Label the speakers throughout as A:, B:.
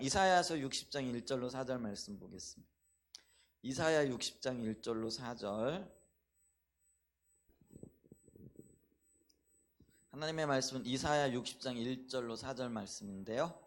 A: 이사야서 60장 1절로 4절 말씀 보겠습니다. 이사야 60장 1절로 4절. 하나님의 말씀은 이사야 60장 1절로 4절 말씀인데요.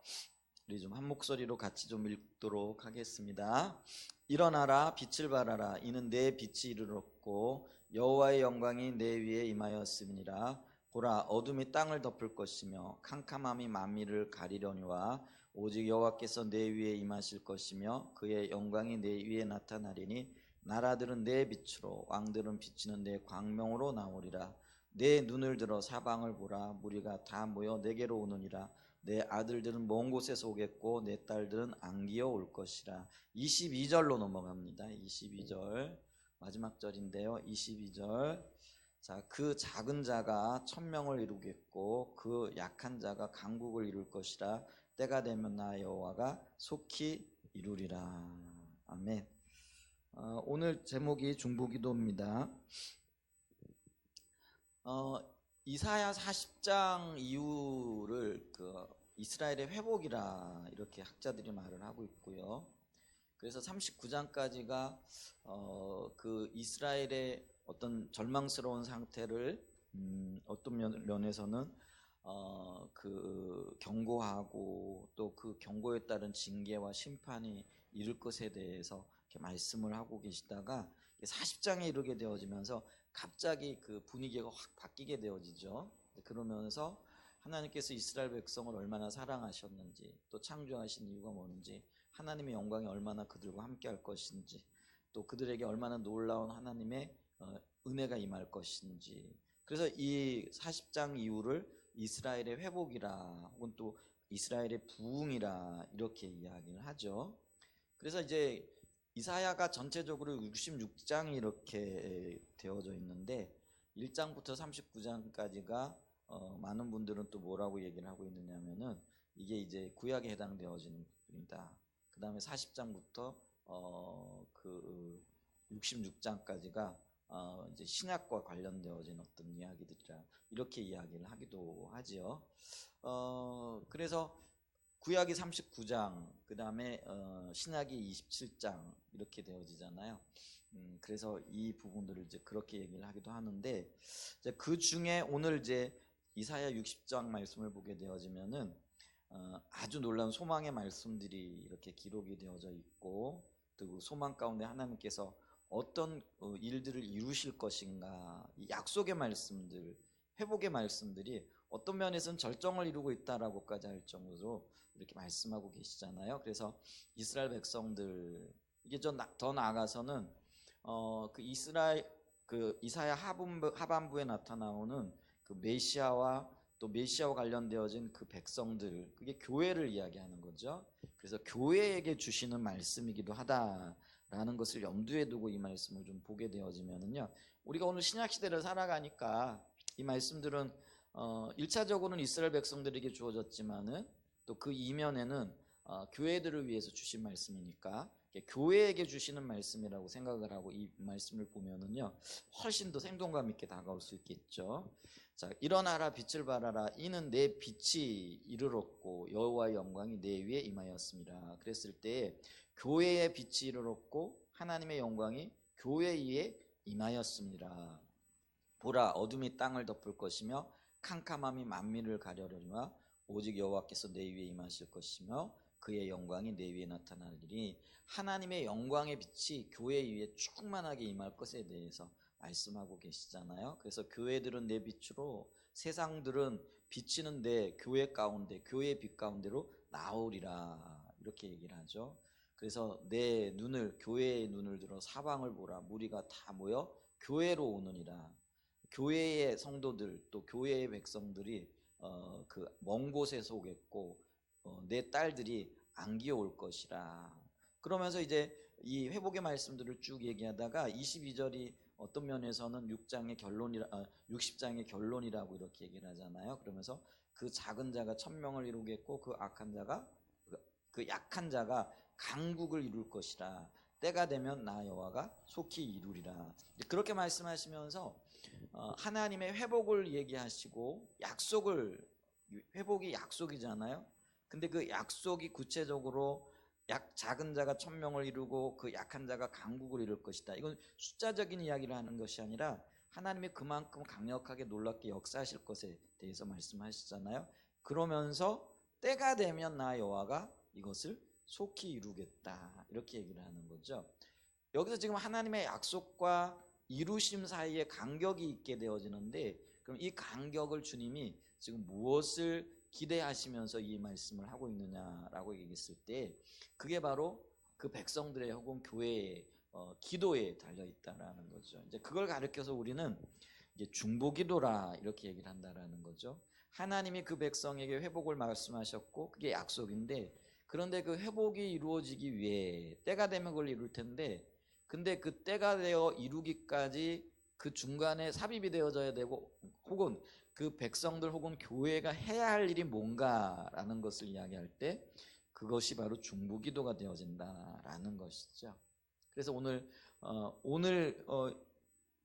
A: 우리 좀 한 목소리로 같이 좀 읽도록 하겠습니다. 일어나라, 빛을 발하라. 이는 내 빛이 이르렀고 여호와의 영광이 내 위에 임하였음이니라. 보라, 어둠이 땅을 덮을 것이며 캄캄함이 만민을 가리려니와 오직 여호와께서 내 위에 임하실 것이며 그의 영광이 내 위에 나타나리니 나라들은 내 빛으로 왕들은 비치는 내 광명으로 나오리라. 내 눈을 들어 사방을 보라. 무리가 다 모여 내게로 오느니라. 내 아들들은 먼 곳에서 오겠고 내 딸들은 안기어 올 것이라. 22절로 넘어갑니다. 22절 마지막 절인데요. 22절. 자, 그 작은 자가 천명을 이루겠고 그 약한 자가 강국을 이룰 것이라. 때가 되면 나 여호와가 속히 이루리라. 아멘. 오늘 제목이 중보기도입니다. 이사야 40장 이후를 이스라엘의 회복이라 이렇게 학자들이 말을 하고 있고요. 그래서 39장까지가 그 이스라엘의 어떤 절망스러운 상태를 어떤 면에서는 그 경고하고 또 그 경고에 따른 징계와 심판이 이를 것에 대해서 이렇게 말씀을 하고 계시다가 40장에 이르게 되어지면서 갑자기 그 분위기가 확 바뀌게 되어지죠. 그러면서 하나님께서 이스라엘 백성을 얼마나 사랑하셨는지, 또 창조하신 이유가 뭔지, 하나님의 영광이 얼마나 그들과 함께 할 것인지, 또 그들에게 얼마나 놀라운 하나님의 은혜가 임할 것인지. 그래서 이 40장 이후를 이스라엘의 회복이라 혹은 또 이스라엘의 부흥이라 이렇게 이야기를 하죠. 그래서 이제 이사야가 전체적으로 66장이 이렇게 되어져 있는데 1장부터 39장까지가 많은 분들은 또 뭐라고 얘기를 하고 있느냐면은 이게 이제 구약에 해당되어지는 부분이다. 그 다음에 40장부터 그 66장까지가 이제 신약과 관련되어진 어떤 이야기들이라 이렇게 이야기를 하기도 하지요. 그래서 구약이 39장, 그 다음에 신약이 27장 이렇게 되어지잖아요. 그래서 이 부분들을 이제 그렇게 얘기를 하기도 하는데 이제 그 중에 오늘 이제 이사야 60장 말씀을 보게 되어지면은 아주 놀라운 소망의 말씀들이 이렇게 기록이 되어져 있고 또 소망 가운데 하나님께서 어떤 일들을 이루실 것인가, 이 약속의 말씀들, 회복의 말씀들이 어떤 면에서는 절정을 이루고 있다라고까지 할 정도로 이렇게 말씀하고 계시잖아요. 그래서 이스라엘 백성들 이게 더 나아가서는 그 이사야 하반부에 나타나오는 그 메시아와 또 메시아와 관련되어진 그 백성들, 그게 교회를 이야기하는 거죠. 그래서 교회에게 주시는 말씀이기도 하다라는 것을 염두에 두고 이 말씀을 좀 보게 되어지면은요, 우리가 오늘 신약 시대를 살아가니까 이 말씀들은 1차적으로는 이스라엘 백성들에게 주어졌지만은 또 그 이면에는 교회들을 위해서 주신 말씀이니까 교회에게 주시는 말씀이라고 생각을 하고 이 말씀을 보면은요 훨씬 더 생동감 있게 다가올 수 있겠죠. 자, 일어나라, 빛을 발하라. 이는 내 빛이 이르렀고 여호와의 영광이 내 위에 임하였습니다. 그랬을 때 교회의 빛이 이르렀고 하나님의 영광이 교회 위에 임하였습니다. 보라, 어둠이 땅을 덮을 것이며 캄캄함이 만민을 가려려니와 오직 여호와께서 내 위에 임하실 것이며 그의 영광이 내 위에 나타나리니 하나님의 영광의 빛이 교회 위에 충만하게 임할 것에 대해서 말씀하고 계시잖아요. 그래서 교회들은 내 빛으로 세상들은 비치는 내 교회 가운데, 교회의 빛 가운데로 나오리라 이렇게 얘기를 하죠. 그래서 내 눈을, 교회의 눈을 들어 사방을 보라. 무리가 다 모여 교회로 오느니라. 교회의 성도들 또 교회의 백성들이 그 먼 곳에서 오겠고 내 딸들이 안기어 올 것이라. 그러면서 이제 이 회복의 말씀들을 쭉 얘기하다가 22절이 어떤 면에서는 60장의 결론이라고 이렇게 얘기를 하잖아요. 그러면서 그 작은 자가 천명을 이루겠고 그 약한 자가 강국을 이룰 것이라. 때가 되면 나 여호와가 속히 이루리라. 그렇게 말씀하시면서 하나님의 회복을 얘기하시고 회복이 약속이잖아요. 근데 그 약속이 구체적으로 작은 자가 1000명을 이루고 그 약한 자가 강국을 이룰 것이다. 이건 숫자적인 이야기를 하는 것이 아니라 하나님이 그만큼 강력하게 놀랍게 역사하실 것에 대해서 말씀하시잖아요. 그러면서 때가 되면 나 여호와가 이것을 속히 이루겠다, 이렇게 얘기를 하는 거죠. 여기서 지금 하나님의 약속과 이루심 사이에 간격이 있게 되어지는데, 그럼 이 간격을 주님이 지금 무엇을 기대하시면서 이 말씀을 하고 있느냐라고 얘기했을 때, 그게 바로 그 백성들의 혹은 교회의 기도에 달려 있다라는 거죠. 이제 그걸 가르쳐서 우리는 이제 중보기도라 이렇게 얘기를 한다라는 거죠. 하나님이 그 백성에게 회복을 말씀하셨고 그게 약속인데, 그런데 그 회복이 이루어지기 위해 때가 되면 그걸 이룰 텐데, 근데 그 때가 되어 이루기까지 그 중간에 삽입이 되어져야 되고, 혹은 그 백성들 혹은 교회가 해야 할 일이 뭔가라는 것을 이야기할 때 그것이 바로 중보기도가 되어진다라는 것이죠. 그래서 오늘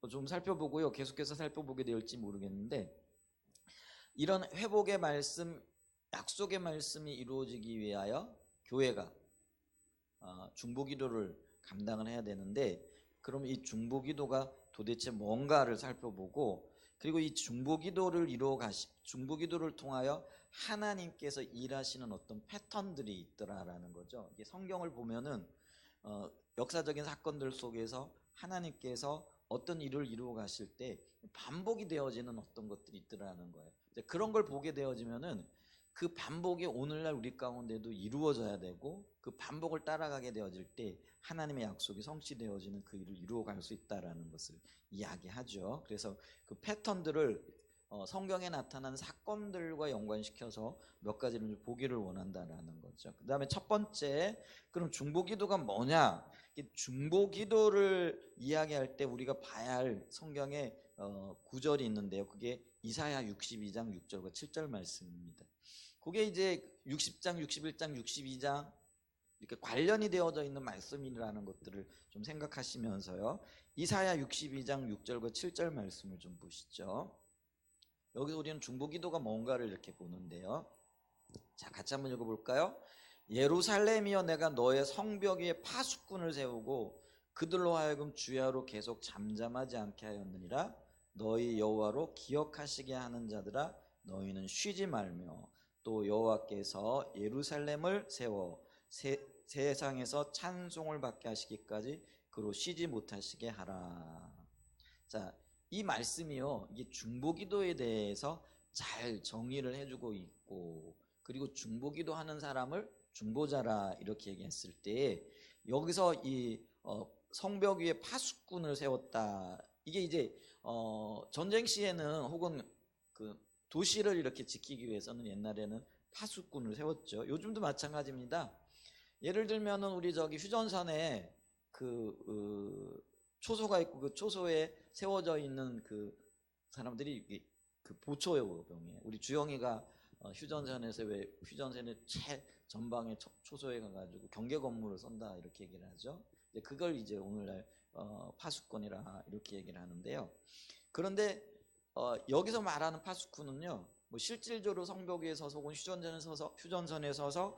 A: 좀 살펴보고요, 계속해서 살펴보게 될지 모르겠는데, 이런 회복의 말씀, 약속의 말씀이 이루어지기 위하여 교회가 중보기도를 감당을 해야 되는데, 그럼 이 중보기도가 도대체 뭔가를 살펴보고, 그리고 이 중보기도를 중보기도를 통하여 하나님께서 일하시는 어떤 패턴들이 있더라라는 거죠. 이게 성경을 보면은 역사적인 사건들 속에서 하나님께서 어떤 일을 이루어 가실 때 반복이 되어지는 어떤 것들이 있더라는 거예요. 그런 걸 보게 되어지면은 그 반복이 오늘날 우리 가운데도 이루어져야 되고, 그 반복을 따라가게 되어질 때 하나님의 약속이 성취되어지는 그 일을 이루어갈 수 있다라는 것을 이야기하죠. 그래서 그 패턴들을 성경에 나타난 사건들과 연관시켜서 몇 가지를 보기를 원한다라는 거죠. 그 다음에 첫 번째, 그럼 중보기도가 뭐냐? 중보기도를 이야기할 때 우리가 봐야 할 성경의 구절이 있는데요. 그게 이사야 62장 6절과 7절 말씀입니다. 그게 이제 60장, 61장, 62장 이렇게 관련이 되어져 있는 말씀이라는 것들을 좀 생각하시면서요, 이사야 62장 6절과 7절 말씀을 좀 보시죠. 여기서 우리는 중보기도가 뭔가를 이렇게 보는데요. 자, 같이 한번 읽어볼까요? 예루살렘이여, 내가 너의 성벽 위에 파수꾼을 세우고 그들로 하여금 주야로 계속 잠잠하지 않게 하였느니라. 너희 여호와로 기억하시게 하는 자들아, 너희는 쉬지 말며 또 여호와께서 예루살렘을 세워 세상에서 찬송을 받게 하시기까지 그로 쉬지 못하시게 하라. 자, 이 말씀이요, 이게 중보기도에 대해서 잘 정의를 해주고 있고, 그리고 중보기도 하는 사람을 중보자라 이렇게 얘기했을 때, 여기서 이 성벽 위에 파수꾼을 세웠다. 이게 이제 전쟁 시에는 혹은 그 도시를 이렇게 지키기 위해서는 옛날에는 파수꾼을 세웠죠. 요즘도 마찬가지입니다. 예를 들면은 우리 저기 휴전선에 초소가 있고 그 초소에 세워져 있는 그 사람들이 그 보초병이에요. 우리 주영이가 휴전선에서 왜 휴전선의 전방에 초소에 가가지고 경계 건물을 쏜다 이렇게 얘기를 하죠. 그걸 이제 오늘날 파수꾼이라 이렇게 얘기를 하는데요. 그런데 여기서 말하는 파수꾼은요, 뭐 실질적으로 성벽 위에 서서 혹은 휴전선에 서서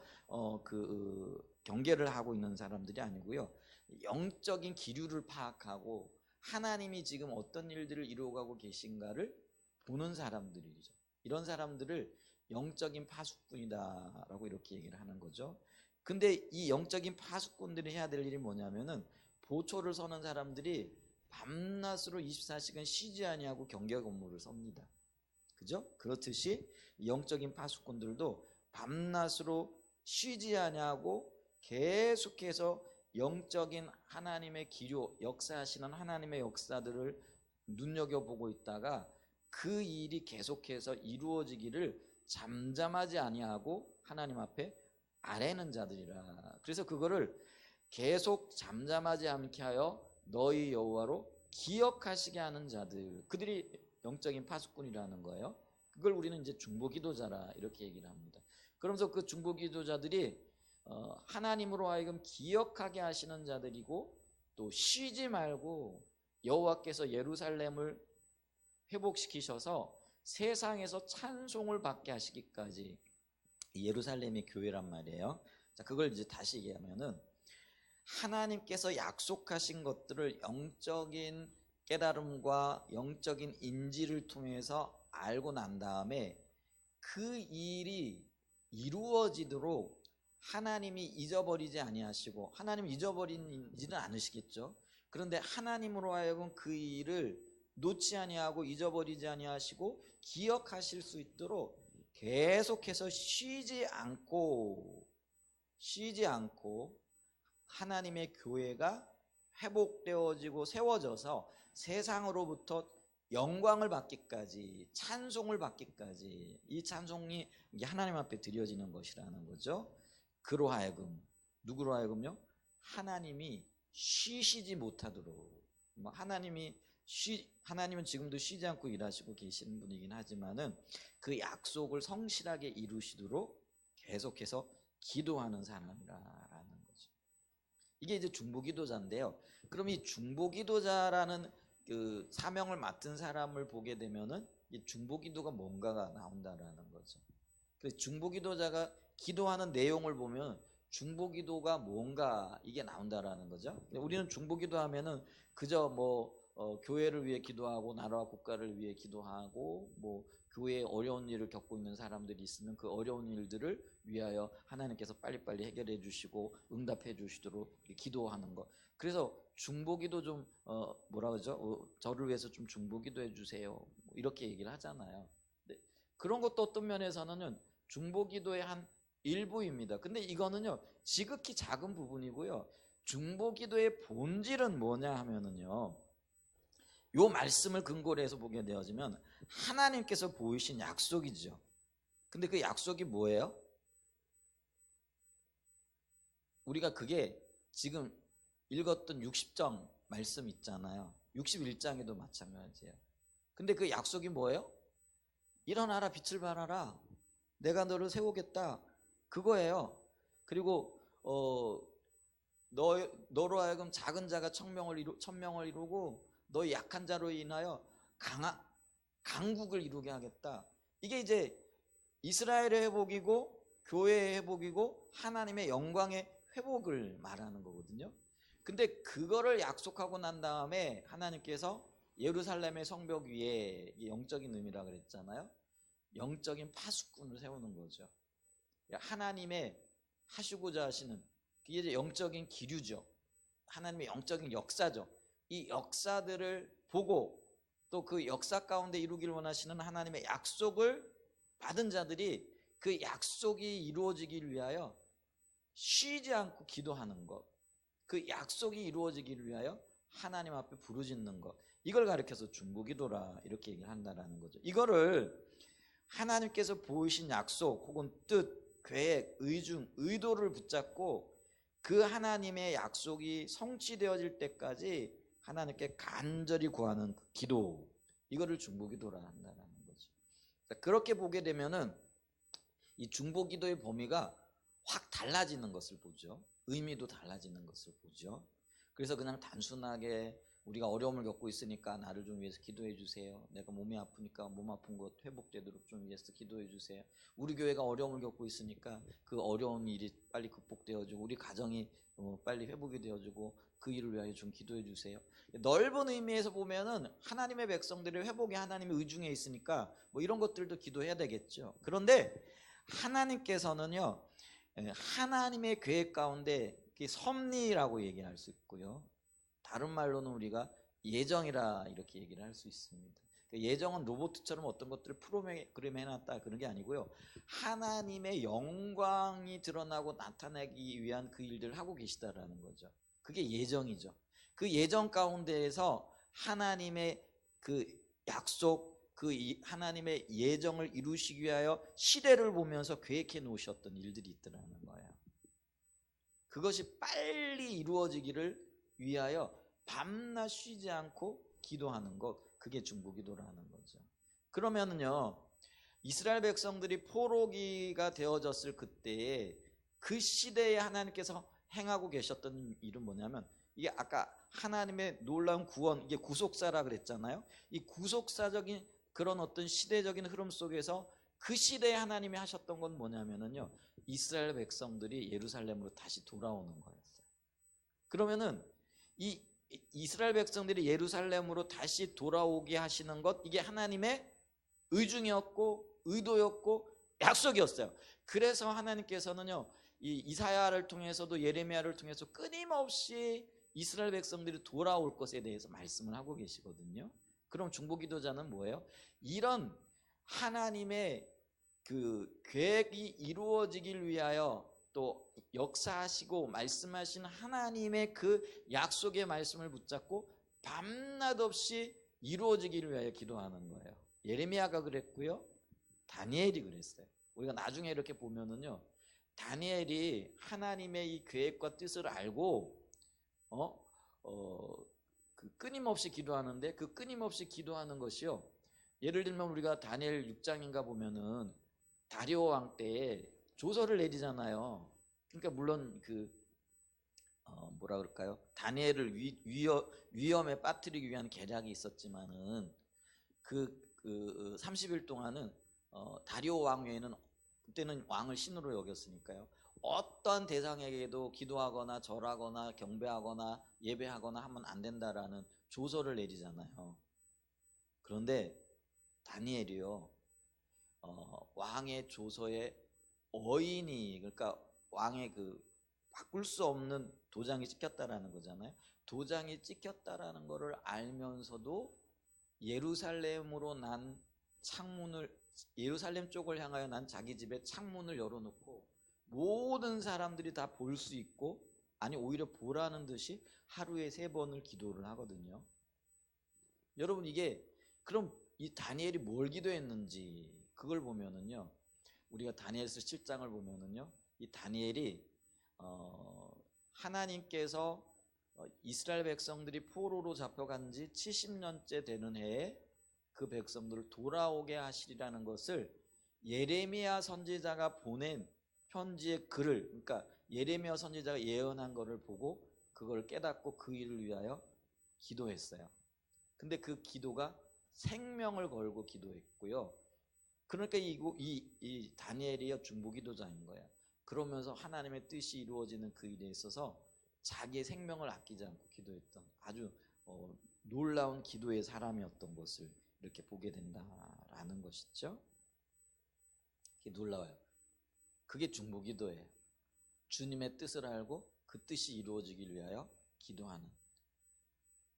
A: 경계를 하고 있는 사람들이 아니고요, 영적인 기류를 파악하고 하나님이 지금 어떤 일들을 이루어가고 계신가를 보는 사람들이죠. 이런 사람들을 영적인 파수꾼이다라고 이렇게 얘기를 하는 거죠. 근데 이 영적인 파수꾼들이 해야 될 일이 뭐냐면은, 보초를 서는 사람들이 밤낮으로 24시간 쉬지 아니하고 경계 건물을 섭니다. 그죠? 그렇듯이 영적인 파수꾼들도 밤낮으로 쉬지 아니하고 계속해서 영적인 하나님의 기료, 역사하시는 하나님의 역사들을 눈여겨보고 있다가 그 일이 계속해서 이루어지기를 잠잠하지 아니하고 하나님 앞에 아뢰는 자들이라. 그래서 그거를 계속 잠잠하지 않게 하여 너희 여호와로 기억하시게 하는 자들, 그들이 영적인 파수꾼이라는 거예요. 그걸 우리는 이제 중보기도자라 이렇게 얘기를 합니다. 그러면서 그 중보기도자들이 하나님으로 하여금 기억하게 하시는 자들이고, 또 쉬지 말고 여호와께서 예루살렘을 회복시키셔서 세상에서 찬송을 받게 하시기까지 예루살렘이 교회란 말이에요. 자, 그걸 이제 다시 얘기하면은 하나님께서 약속하신 것들을 영적인 깨달음과 영적인 인지를 통해서 알고 난 다음에 그 일이 이루어지도록 하나님이 잊어버리지 아니하시고, 하나님이 잊어버리지는 않으시겠죠. 그런데 하나님으로 하여금 그 일을 놓지 아니하고 잊어버리지 아니하시고 기억하실 수 있도록 계속해서 쉬지 않고 하나님의 교회가 회복되어지고 세워져서 세상으로부터 영광을 받기까지, 찬송을 받기까지, 이 찬송이 하나님 앞에 드려지는 것이라는 거죠. 그로 하여금, 누구로 하여금요? 하나님이 쉬시지 못하도록. 하나님은 지금도 쉬지 않고 일하시고 계시는 분이긴 하지만은 그 약속을 성실하게 이루시도록 계속해서 기도하는 사람이라는 거죠. 이게 이제 중보기도자인데요. 그럼 이 중보기도자라는 그 사명을 맡은 사람을 보게 되면은 이 중보기도가 뭔가가 나온다라는 거죠. 그래서 중보기도자가 기도하는 내용을 보면 중보기도가 뭔가 이게 나온다라는 거죠. 우리는 중보기도하면은 그저 교회를 위해 기도하고 나라와 국가를 위해 기도하고 교회에 어려운 일을 겪고 있는 사람들이 있으면 그 어려운 일들을 위하여 하나님께서 빨리빨리 해결해 주시고 응답해 주시도록 기도하는 것. 그래서 중보기도 좀 뭐라 그러죠? 저를 위해서 좀 중보기도 해주세요. 이렇게 얘기를 하잖아요. 네. 그런 것도 어떤 면에서는 중보기도의 한 일부입니다. 근데 이거는요 지극히 작은 부분이고요. 중보기도의 본질은 뭐냐 하면은요, 요 말씀을 근거로 해서 보게 되어지면 하나님께서 보이신 약속이죠. 근데 그 약속이 뭐예요? 우리가 그게 지금 읽었던 60장 말씀 있잖아요. 61장에도 마찬가지예요. 근데 그 약속이 뭐예요? 일어나라, 빛을 발하라, 내가 너를 세우겠다, 그거예요. 그리고 너로 하여금 작은 자가 천명을 이루고 너희 약한 자로 인하여 강국을 이루게 하겠다. 이게 이제 이스라엘의 회복이고 교회의 회복이고 하나님의 영광의 회복을 말하는 거거든요. 근데 그거를 약속하고 난 다음에 하나님께서 예루살렘의 성벽 위에, 영적인 의미라 그랬잖아요. 영적인 파수꾼을 세우는 거죠. 하나님의 하시고자 하시는, 그게 이제 영적인 기류죠. 하나님의 영적인 역사죠. 이 역사들을 보고 또 그 역사 가운데 이루기를 원하시는 하나님의 약속을 받은 자들이 그 약속이 이루어지기를 위하여 쉬지 않고 기도하는 것, 그 약속이 이루어지기를 위하여 하나님 앞에 부르짖는 것, 이걸 가리켜서 중보기도라 이렇게 얘기를 한다라는 거죠. 이거를 하나님께서 보이신 약속 혹은 뜻, 계획, 의중, 의도를 붙잡고 그 하나님의 약속이 성취되어질 때까지 하나님께 간절히 구하는 기도, 이거를 중보기도라 한다라는 거죠. 그렇게 보게 되면은 이 중보기도의 범위가 확 달라지는 것을 보죠. 의미도 달라지는 것을 보죠. 그래서 그냥 단순하게 우리가 어려움을 겪고 있으니까 나를 좀 위해서 기도해 주세요, 내가 몸이 아프니까 몸 아픈 것 회복되도록 좀 위해서 기도해 주세요, 우리 교회가 어려움을 겪고 있으니까 그 어려운 일이 빨리 극복되어지고 우리 가정이 빨리 회복이 되어지고 그 일을 위하여 좀 기도해 주세요. 넓은 의미에서 보면은 하나님의 백성들의 회복이 하나님의 의중에 있으니까 이런 것들도 기도해야 되겠죠. 그런데 하나님께서는요, 하나님의 계획 가운데 섭리라고 얘기할 수 있고요, 다른 말로는 우리가 예정이라 이렇게 얘기를 할 수 있습니다. 예정은 로봇처럼 어떤 것들을 프로그램 해놨다 그런 게 아니고요, 하나님의 영광이 드러나고 나타나기 위한 그 일들을 하고 계시다라는 거죠. 그게 예정이죠. 그 예정 가운데에서 하나님의 그 약속, 그 하나님의 예정을 이루시기 위하여 시대를 보면서 계획해 놓으셨던 일들이 있더라는 거예요. 그것이 빨리 이루어지기를 위하여 밤낮 쉬지 않고 기도하는 것, 그게 중보기도라는 거죠. 그러면은요, 이스라엘 백성들이 포로기가 되어졌을 그때에 그 시대에 하나님께서 행하고 계셨던 일은 뭐냐면, 이게 아까 하나님의 놀라운 구원, 이게 구속사라 그랬잖아요. 이 구속사적인 그런 어떤 시대적인 흐름 속에서 그 시대에 하나님이 하셨던 건 뭐냐면은요, 이스라엘 백성들이 예루살렘으로 다시 돌아오는 거였어요. 그러면은 이 이스라엘 백성들이 예루살렘으로 다시 돌아오게 하시는 것, 이게 하나님의 의중이었고 의도였고 약속이었어요. 그래서 하나님께서는요, 이 이사야를 통해서도 예레미야를 통해서 끊임없이 이스라엘 백성들이 돌아올 것에 대해서 말씀을 하고 계시거든요. 그럼 중보기도자는 뭐예요? 이런 하나님의 그 계획이 이루어지길 위하여 또 역사하시고 말씀하신 하나님의 그 약속의 말씀을 붙잡고 밤낮 없이 이루어지기를 위하여 기도하는 거예요. 예레미야가 그랬고요, 다니엘이 그랬어요. 우리가 나중에 이렇게 보면은요, 다니엘이 하나님의 이 계획과 뜻을 알고 그 끊임없이 기도하는데, 그 끊임없이 기도하는 것이요, 예를 들면 우리가 다니엘 6장인가 보면은 다리오 왕 때에 조서를 내리잖아요. 그러니까 물론 그 뭐라 그럴까요? 다니엘을 위험에 빠뜨리기 위한 계략이 있었지만은 그 30일 동안은 다리오 왕 외에는, 그때는 왕을 신으로 여겼으니까요, 어떤 대상에게도 기도하거나 절하거나 경배하거나 예배하거나 하면 안 된다라는 조서를 내리잖아요. 그런데 다니엘이요, 왕의 조서에 어인이, 그러니까 왕의 그 바꿀 수 없는 도장이 찍혔다라는 거잖아요. 도장이 찍혔다라는 거를 알면서도 예루살렘으로 난 창문을, 예루살렘 쪽을 향하여 난 자기 집에 창문을 열어놓고 모든 사람들이 다 볼 수 있고, 아니 오히려 보라는 듯이 하루에 3번을 기도를 하거든요. 여러분, 이게 그럼 이 다니엘이 뭘 기도했는지 그걸 보면은요, 우리가 다니엘서 7장을 보면은요, 이 다니엘이 하나님께서 이스라엘 백성들이 포로로 잡혀간 지 70년째 되는 해에 그 백성들을 돌아오게 하시리라는 것을 예레미야 선지자가 보낸 편지의 글을, 그러니까 예레미야 선지자가 예언한 것을 보고 그걸 깨닫고 그 일을 위하여 기도했어요. 근데 그 기도가 생명을 걸고 기도했고요. 그러니까 이 다니엘이요, 중보기도자인 거예요. 그러면서 하나님의 뜻이 이루어지는 그 일에 있어서 자기의 생명을 아끼지 않고 기도했던 아주 놀라운 기도의 사람이었던 것을 이렇게 보게 된다라는 것이죠. 이게 놀라워요. 그게 중보기도예요. 주님의 뜻을 알고 그 뜻이 이루어지길 위하여 기도하는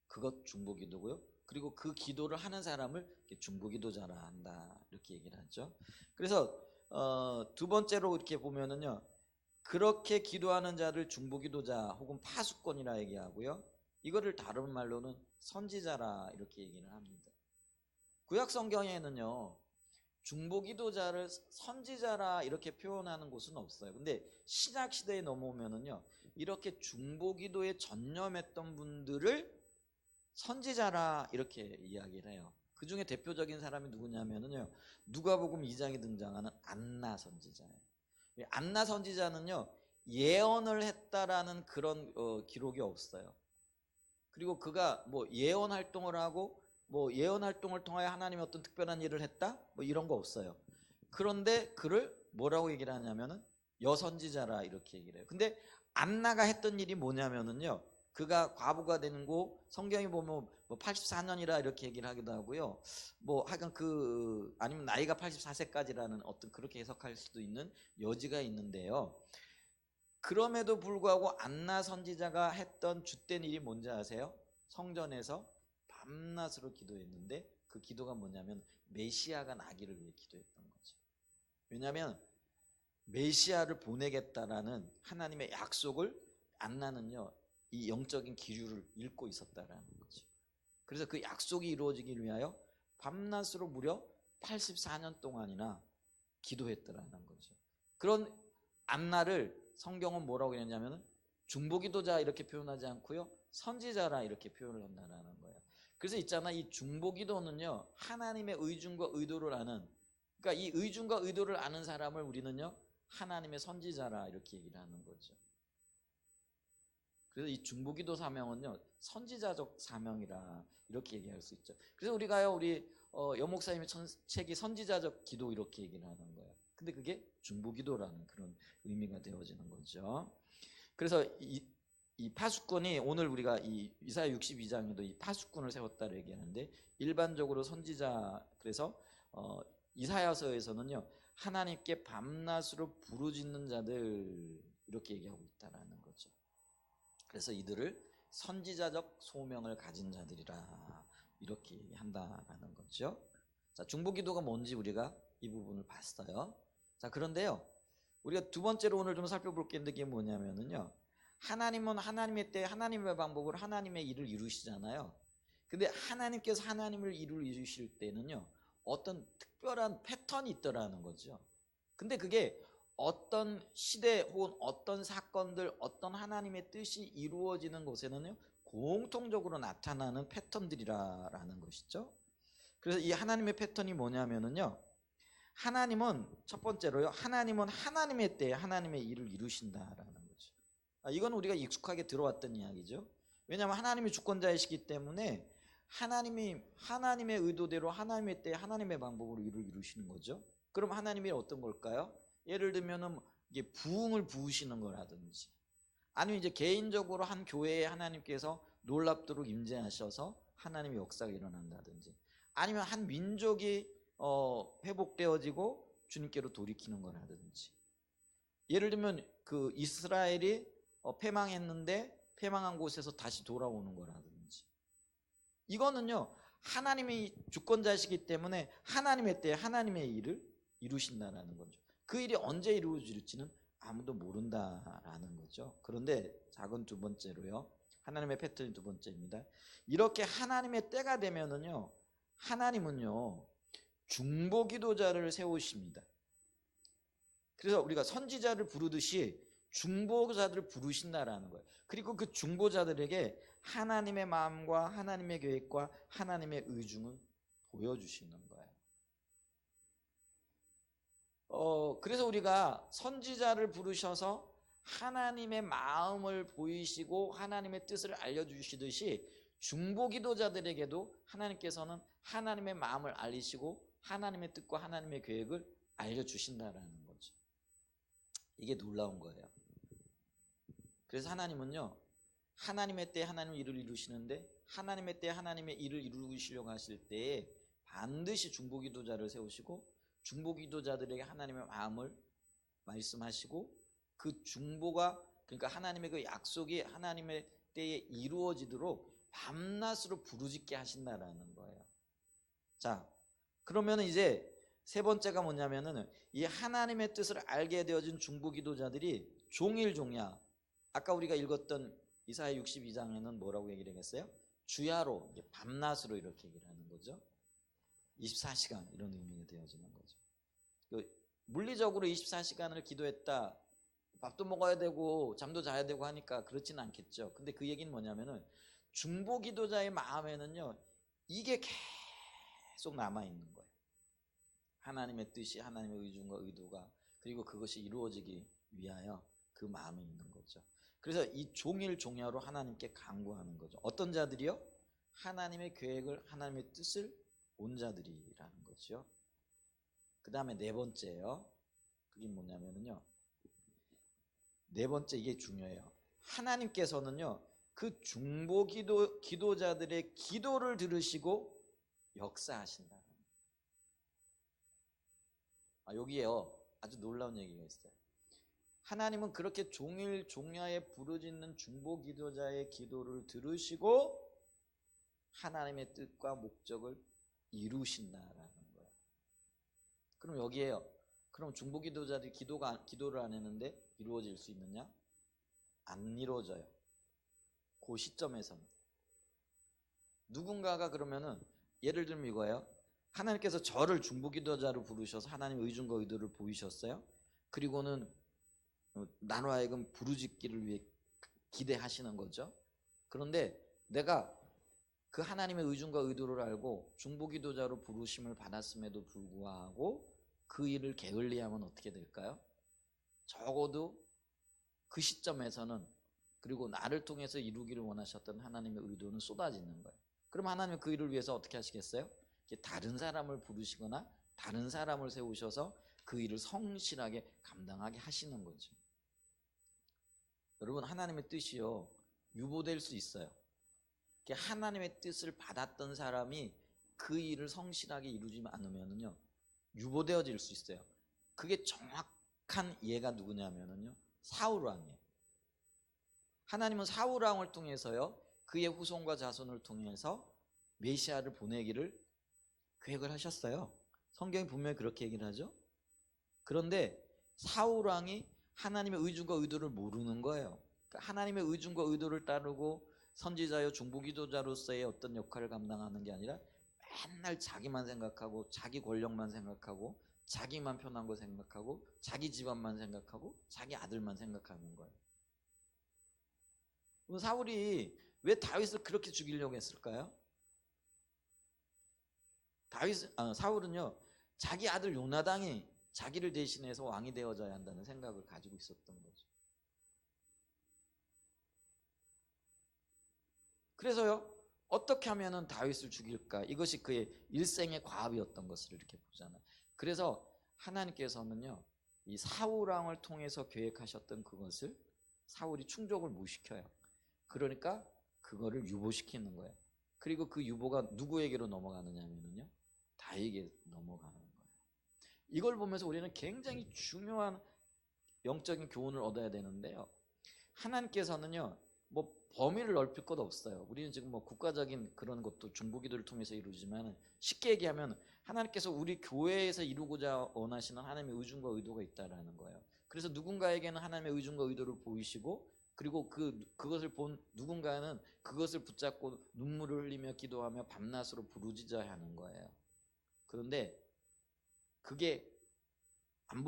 A: 그것 중보기도고요. 그리고 그 기도를 하는 사람을 중보기도자라 한다, 이렇게 얘기를 하죠. 그래서 두 번째로 이렇게 보면은요, 그렇게 기도하는 자를 중보기도자 혹은 파수꾼이라 얘기하고요, 이거를 다른 말로는 선지자라 이렇게 얘기를 합니다. 구약 성경에는요, 중보기도자를 선지자라 이렇게 표현하는 곳은 없어요. 근데 신약 시대에 넘어오면은요, 이렇게 중보기도에 전념했던 분들을 선지자라 이렇게 이야기를 해요. 그 중에 대표적인 사람이 누구냐면은요, 누가복음 2장에 등장하는 안나 선지자예요. 안나 선지자는요, 예언을 했다라는 그런 기록이 없어요. 그리고 그가 뭐 예언 활동을 하고 뭐 예언 활동을 통하여 하나님이 어떤 특별한 일을 했다, 뭐 이런 거 없어요. 그런데 그를 뭐라고 얘기를 하냐면은 여선지자라 이렇게 얘기를 해요. 근데 안나가 했던 일이 뭐냐면은요, 그가 과부가 되는 거, 성경이 보면 뭐 84년이라 이렇게 얘기를 하기도 하고요, 뭐 하여간 아니면 나이가 84세까지라는 어떤 그렇게 해석할 수도 있는 여지가 있는데요. 그럼에도 불구하고 안나 선지자가 했던 주된 일이 뭔지 아세요? 성전에서 밤낮으로 기도했는데 그 기도가 뭐냐면 메시아가 나기를 위해 기도했던 거죠. 왜냐하면 메시아를 보내겠다라는 하나님의 약속을 안나는요, 이 영적인 기류를 읽고 있었다라는 거죠. 그래서 그 약속이 이루어지기 위하여 밤낮으로 무려 84년 동안이나 기도했더라는 거죠. 그런 안나를 성경은 뭐라고 했냐면 중보기도자 이렇게 표현하지 않고요, 선지자라 이렇게 표현을 한다는 거예요. 그래서 있잖아, 이 중보기도는요, 하나님의 의중과 의도를 아는, 그러니까 이 의중과 의도를 아는 사람을 우리는요, 하나님의 선지자라 이렇게 얘기를 하는 거죠. 그래서 이 중보기도 사명은요, 선지자적 사명이라 이렇게 얘기할 수 있죠. 그래서 우리가요, 우리 여목사님의 책이 선지자적 기도 이렇게 얘기를 하는 거예요. 근데 그게 중보기도라는 그런 의미가 되어지는 거죠. 그래서 이 파수꾼이, 오늘 우리가 이 이사야 62장에도 이 파수꾼을 세웠다고 얘기하는데, 일반적으로 선지자, 그래서 이사야서에서는요, 하나님께 밤낮으로 부르짖는 자들 이렇게 얘기하고 있다라는 거죠. 그래서 이들을 선지자적 소명을 가진 자들이라 이렇게 얘기한다라는 거죠. 자, 중보기도가 뭔지 우리가 이 부분을 봤어요. 자, 그런데요, 우리가 두 번째로 오늘 좀 살펴볼 게 있는데, 그게 뭐냐면은요, 하나님은 하나님의 때 하나님의 방법으로 하나님의 일을 이루시잖아요. 근데 하나님께서 하나님을 일을 이루실 때는요, 어떤 특별한 패턴이 있더라는 거죠. 근데 그게 어떤 시대 혹은 어떤 사건들, 어떤 하나님의 뜻이 이루어지는 곳에는요, 공통적으로 나타나는 패턴들이라는 것이죠. 그래서 이 하나님의 패턴이 뭐냐면은요, 하나님은 첫 번째로요, 하나님은 하나님의 때에 하나님의 일을 이루신다라는 거죠. 이건 우리가 익숙하게 들어왔던 이야기죠. 왜냐하면 하나님이 주권자이시기 때문에 하나님의 의도대로 하나님의 때에 하나님의 방법으로 일을 이루시는 거죠. 그럼 하나님이 어떤 걸까요? 예를 들면은 이게 부흥을 부으시는 거라든지, 아니면 이제 개인적으로 한 교회에 하나님께서 놀랍도록 임재하셔서 하나님의 역사가 일어난다든지, 아니면 한 민족이 회복되어지고 주님께로 돌이키는 거라든지, 예를 들면 그 이스라엘이 패망했는데 패망한 곳에서 다시 돌아오는 거라든지, 이거는요, 하나님이 주권자시기 때문에 하나님의 때에 하나님의 일을 이루신다라는 거죠. 그 일이 언제 이루어질지는 아무도 모른다라는 거죠. 그런데 작은 두 번째로요, 하나님의 패턴이 두 번째입니다. 이렇게 하나님의 때가 되면은요, 하나님은요, 중보기도자를 세우십니다. 그래서 우리가 선지자를 부르듯이 중보자들을 부르신다라는 거예요. 그리고 그 중보자들에게 하나님의 마음과 하나님의 계획과 하나님의 의중을 보여주시는 거예요. 그래서 우리가 선지자를 부르셔서 하나님의 마음을 보이시고 하나님의 뜻을 알려주시듯이, 중보기도자들에게도 하나님께서는 하나님의 마음을 알리시고 하나님의 뜻과 하나님의 계획을 알려주신다라는 거죠. 이게 놀라운 거예요. 그래서 하나님은요, 하나님의 때에 하나님의 일을 이루시는데, 하나님의 때에 하나님의 일을 이루시려고 하실 때에 반드시 중보기도자를 세우시고 중보기도자들에게 하나님의 마음을 말씀하시고, 그 중보가, 그러니까 하나님의 그 약속이 하나님의 때에 이루어지도록 밤낮으로 부르짖게 하신다라는 거예요. 자, 그러면 이제 세 번째가 뭐냐면은, 이 하나님의 뜻을 알게 되어진 중보기도자들이 종일종야, 아까 우리가 읽었던 이사야 62장에는 뭐라고 얘기를 했어요? 주야로, 밤낮으로 이렇게 얘기를 하는 거죠. 24시간 이런 의미가 되어지는 거죠. 물리적으로 24시간을 기도했다, 밥도 먹어야 되고 잠도 자야 되고 하니까 그렇지는 않겠죠. 근데 그 얘기는 뭐냐면은, 중보기도자의 마음에는요, 이게 계속 남아있는 거예요. 하나님의 뜻이, 하나님의 의중과 의도가, 그리고 그것이 이루어지기 위하여 그 마음이 있는 거죠. 그래서 이 종일종야로 하나님께 간구하는 거죠. 어떤 자들이요? 하나님의 계획을, 하나님의 뜻을 본 자들이라는 거죠. 그 다음에 네 번째예요. 그게 뭐냐면요, 네 번째, 이게 중요해요. 하나님께서는요, 그 기도자들의 기도를 들으시고 역사하신다. 여기에요, 아주 놀라운 얘기가 있어요. 하나님은 그렇게 종일종야에 부르짖는 중보기도자의 기도를 들으시고 하나님의 뜻과 목적을 이루신다라는 거예요. 그럼 여기에요, 그럼 중보기도자들이 기도를 안 했는데 이루어질 수 있느냐? 안 이루어져요. 그 시점에서는 누군가가, 그러면은 예를 들면 이거예요. 하나님께서 저를 중보기도자로 부르셔서 하나님의 의중과 의도를 보이셨어요. 그리고는 나로 하여금 부르짖기를 위해 기대하시는 거죠. 그런데 내가 그 하나님의 의중과 의도를 알고 중보기도자로 부르심을 받았음에도 불구하고 그 일을 게을리하면 어떻게 될까요? 적어도 그 시점에서는 그리고 나를 통해서 이루기를 원하셨던 하나님의 의도는 쏟아지는 거예요. 그럼 하나님은 그 일을 위해서 어떻게 하시겠어요? 다른 사람을 부르시거나 다른 사람을 세우셔서 그 일을 성실하게 감당하게 하시는 거죠. 여러분, 하나님의 뜻이요, 유보될 수 있어요. 하나님의 뜻을 받았던 사람이 그 일을 성실하게 이루지 않으면요, 유보되어질 수 있어요. 그게 정확한 예가 누구냐면요, 사울 왕이에요. 하나님은 사울 왕을 통해서요, 그의 후손과 자손을 통해서 메시아를 보내기를 계획을 하셨어요. 성경이 분명히 그렇게 얘기를 하죠. 그런데 사울 왕이 하나님의 의중과 의도를 모르는 거예요. 그러니까 하나님의 의중과 의도를 따르고 선지자여 중보기도자로서의 어떤 역할을 감당하는 게 아니라 맨날 자기만 생각하고 자기 권력만 생각하고 자기만 편한 거 생각하고 자기 집안만 생각하고 자기 아들만 생각하는 거예요. 사울이 왜 다윗을 그렇게 죽이려고 했을까요? 사울은요, 자기 아들 요나단이 자기를 대신해서 왕이 되어져야 한다는 생각을 가지고 있었던 거죠. 그래서요, 어떻게 하면은 다윗을 죽일까? 이것이 그의 일생의 과업이었던 것을 이렇게 보잖아요. 그래서 하나님께서는요, 이 사울 왕을 통해서 계획하셨던 그것을 사울이 충족을 못 시켜요. 그러니까 그거를 유보시키는 거예요. 그리고 그 유보가 누구에게로 넘어가느냐면요, 다윗에게 넘어가는 거예요. 이걸 보면서 우리는 굉장히 중요한 영적인 교훈을 얻어야 되는데요, 하나님께서는요, 뭐 범위를 넓힐 것 없어요. 우리는 지금 뭐 국가적인 그런 것도 중보기도를 통해서 이루지만, 쉽게 얘기하면 하나님께서 우리 교회에서 이루고자 원하시는 하나님의 의중과 의도가 있다라는 거예요. 그래서 누군가에게는 하나님의 의중과 의도를 보이시고, 그리고 그것을 본 누군가는 그것을 붙잡고 눈물을 흘리며 기도하며 밤낮으로 부르짖어야 하는 거예요. 그런데 그게 안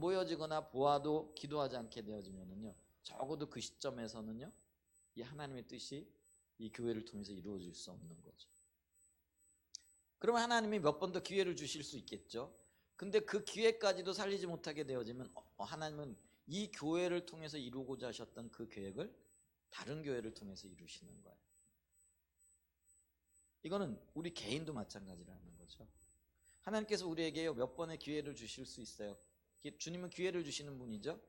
A: 보여지거나 보아도 기도하지 않게 되어지면은요, 적어도 그 시점에서는요, 이 하나님의 뜻이 이 교회를 통해서 이루어질 수 없는 거죠. 그러면 하나님이 몇 번 더 기회를 주실 수 있겠죠. 근데 그 기회까지도 살리지 못하게 되어지면 하나님은 이 교회를 통해서 이루고자 하셨던 그 계획을 다른 교회를 통해서 이루시는 거예요. 이거는 우리 개인도 마찬가지라는 거죠. 하나님께서 우리에게 몇 번의 기회를 주실 수 있어요. 주님은 기회를 주시는 분이죠.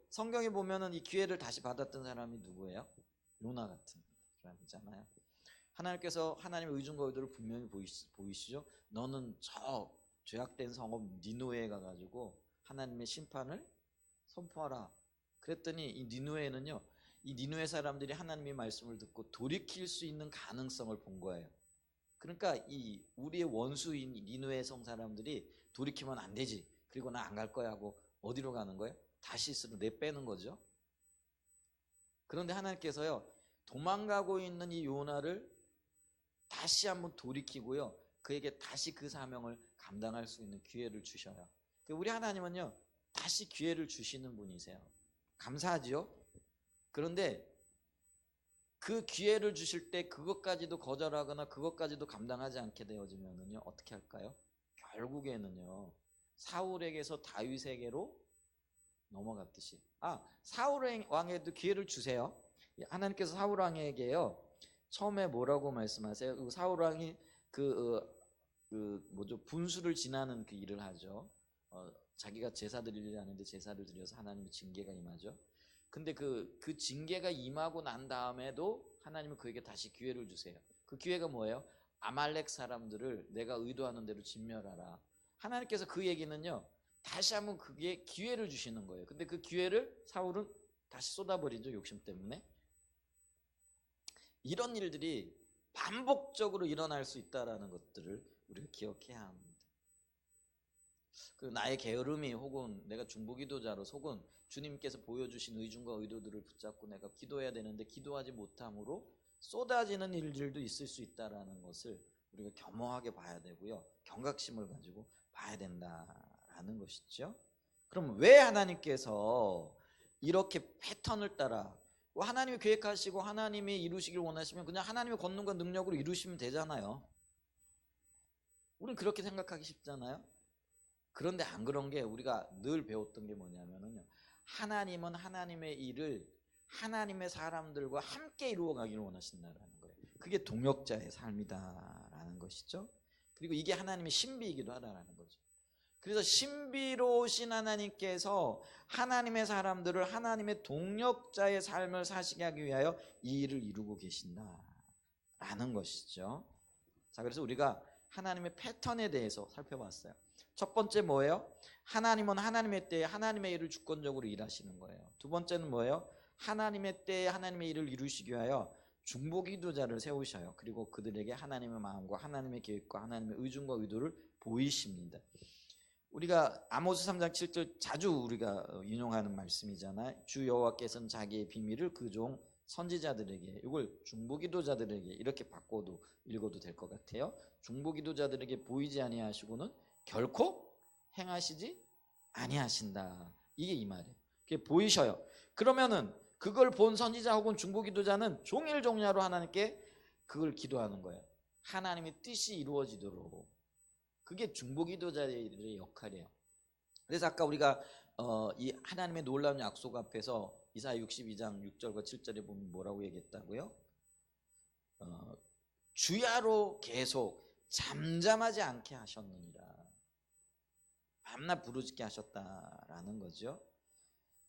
A: 성경에 보면은 이 기회를 다시 받았던 사람이 누구예요? 요나 같은 사람이잖아요. 하나님께서 하나님의 의중과 의도를 분명히 보이시죠. 너는 저 죄악된 성읍 니누에 가가지고 하나님의 심판을 선포하라. 그랬더니 이 니누에는요, 이 니누에 사람들이 하나님의 말씀을 듣고 돌이킬 수 있는 가능성을 본 거예요. 그러니까 이 우리의 원수인 니누에 성 사람들이 돌이키면 안 되지, 그리고 나 안 갈 거야 하고 어디로 가는 거예요? 다시스로 내빼는 거죠. 그런데 하나님께서요, 도망가고 있는 이 요나를 다시 한번 돌이키고요, 그에게 다시 그 사명을 감당할 수 있는 기회를 주셔요. 우리 하나님은요, 다시 기회를 주시는 분이세요. 감사하지요? 그런데 그 기회를 주실 때 그것까지도 거절하거나 그것까지도 감당하지 않게 되어지면은요, 어떻게 할까요? 결국에는요, 사울에게서 다윗에게로 넘어갔듯이, 사울 왕에도 기회를 주세요. 하나님께서 사울 왕에게요, 처음에 뭐라고 말씀하세요? 사울 왕이 분수를 지나는 그 일을 하죠. 자기가 제사 드리려 하는데 제사를 드려서 하나님의 징계가 임하죠. 근데 그 징계가 임하고 난 다음에도 하나님은 그에게 다시 기회를 주세요. 그 기회가 뭐예요? 아말렉 사람들을 내가 의도하는 대로 진멸하라. 하나님께서 그 얘기는요, 다시 한번 그게 기회를 주시는 거예요. 근데 그 기회를 사울은 다시 쏟아버리죠, 욕심 때문에. 이런 일들이 반복적으로 일어날 수 있다는 것들을 우리가 기억해야 합니다. 나의 게으름이 혹은 내가 중보기도자로 혹은 주님께서 보여주신 의중과 의도들을 붙잡고 내가 기도해야 되는데 기도하지 못함으로 쏟아지는 일들도 있을 수 있다는 것을 우리가 겸허하게 봐야 되고요, 경각심을 가지고 봐야 된다라는 것이죠. 그럼 왜 하나님께서 이렇게 패턴을 따라, 하나님이 계획하시고 하나님이 이루시길 원하시면 그냥 하나님의 권능과 능력으로 이루시면 되잖아요. 우리는 그렇게 생각하기 쉽잖아요. 그런데 안 그런 게, 우리가 늘 배웠던 게 뭐냐면요, 하나님은 하나님의 일을 하나님의 사람들과 함께 이루어가기를 원하신다라는 거예요. 그게 동역자의 삶이다라는 것이죠. 그리고 이게 하나님의 신비이기도 하다라는 거죠. 그래서 신비로우신 하나님께서 하나님의 사람들을 하나님의 동역자의 삶을 사시게 하기 위하여 이 일을 이루고 계신다라는 것이죠. 자, 그래서 우리가 하나님의 패턴에 대해서 살펴봤어요. 첫 번째 뭐예요? 하나님은 하나님의 때에 하나님의 일을 주권적으로 일하시는 거예요. 두 번째는 뭐예요? 하나님의 때에 하나님의 일을 이루시기 위하여 중보기도자를 세우셔요. 그리고 그들에게 하나님의 마음과 하나님의 계획과 하나님의 의중과 의도를 보이십니다. 우리가 아모스 3장 7절 자주 우리가 인용하는 말씀이잖아요. 주 여호와께서는 자기의 비밀을 그 종 선지자들에게, 이걸 중보기도자들에게 이렇게 바꿔도 읽어도 될 것 같아요. 중보기도자들에게 보이지 아니하시고는 결코 행하시지 아니하신다. 이게 이 말이에요. 그게 보이셔요. 그러면은 그걸 본 선지자 혹은 중보기도자는 종일종야로 하나님께 그걸 기도하는 거예요. 하나님의 뜻이 이루어지도록. 그게 중보기도자의 역할이에요. 그래서 아까 우리가 이 하나님의 놀라운 약속 앞에서 이사야 62장 6절과 7절에 보면 뭐라고 얘기했다고요? 주야로 계속 잠잠하지 않게 하셨느니라. 밤낮 부르짖게 하셨다라는 거죠.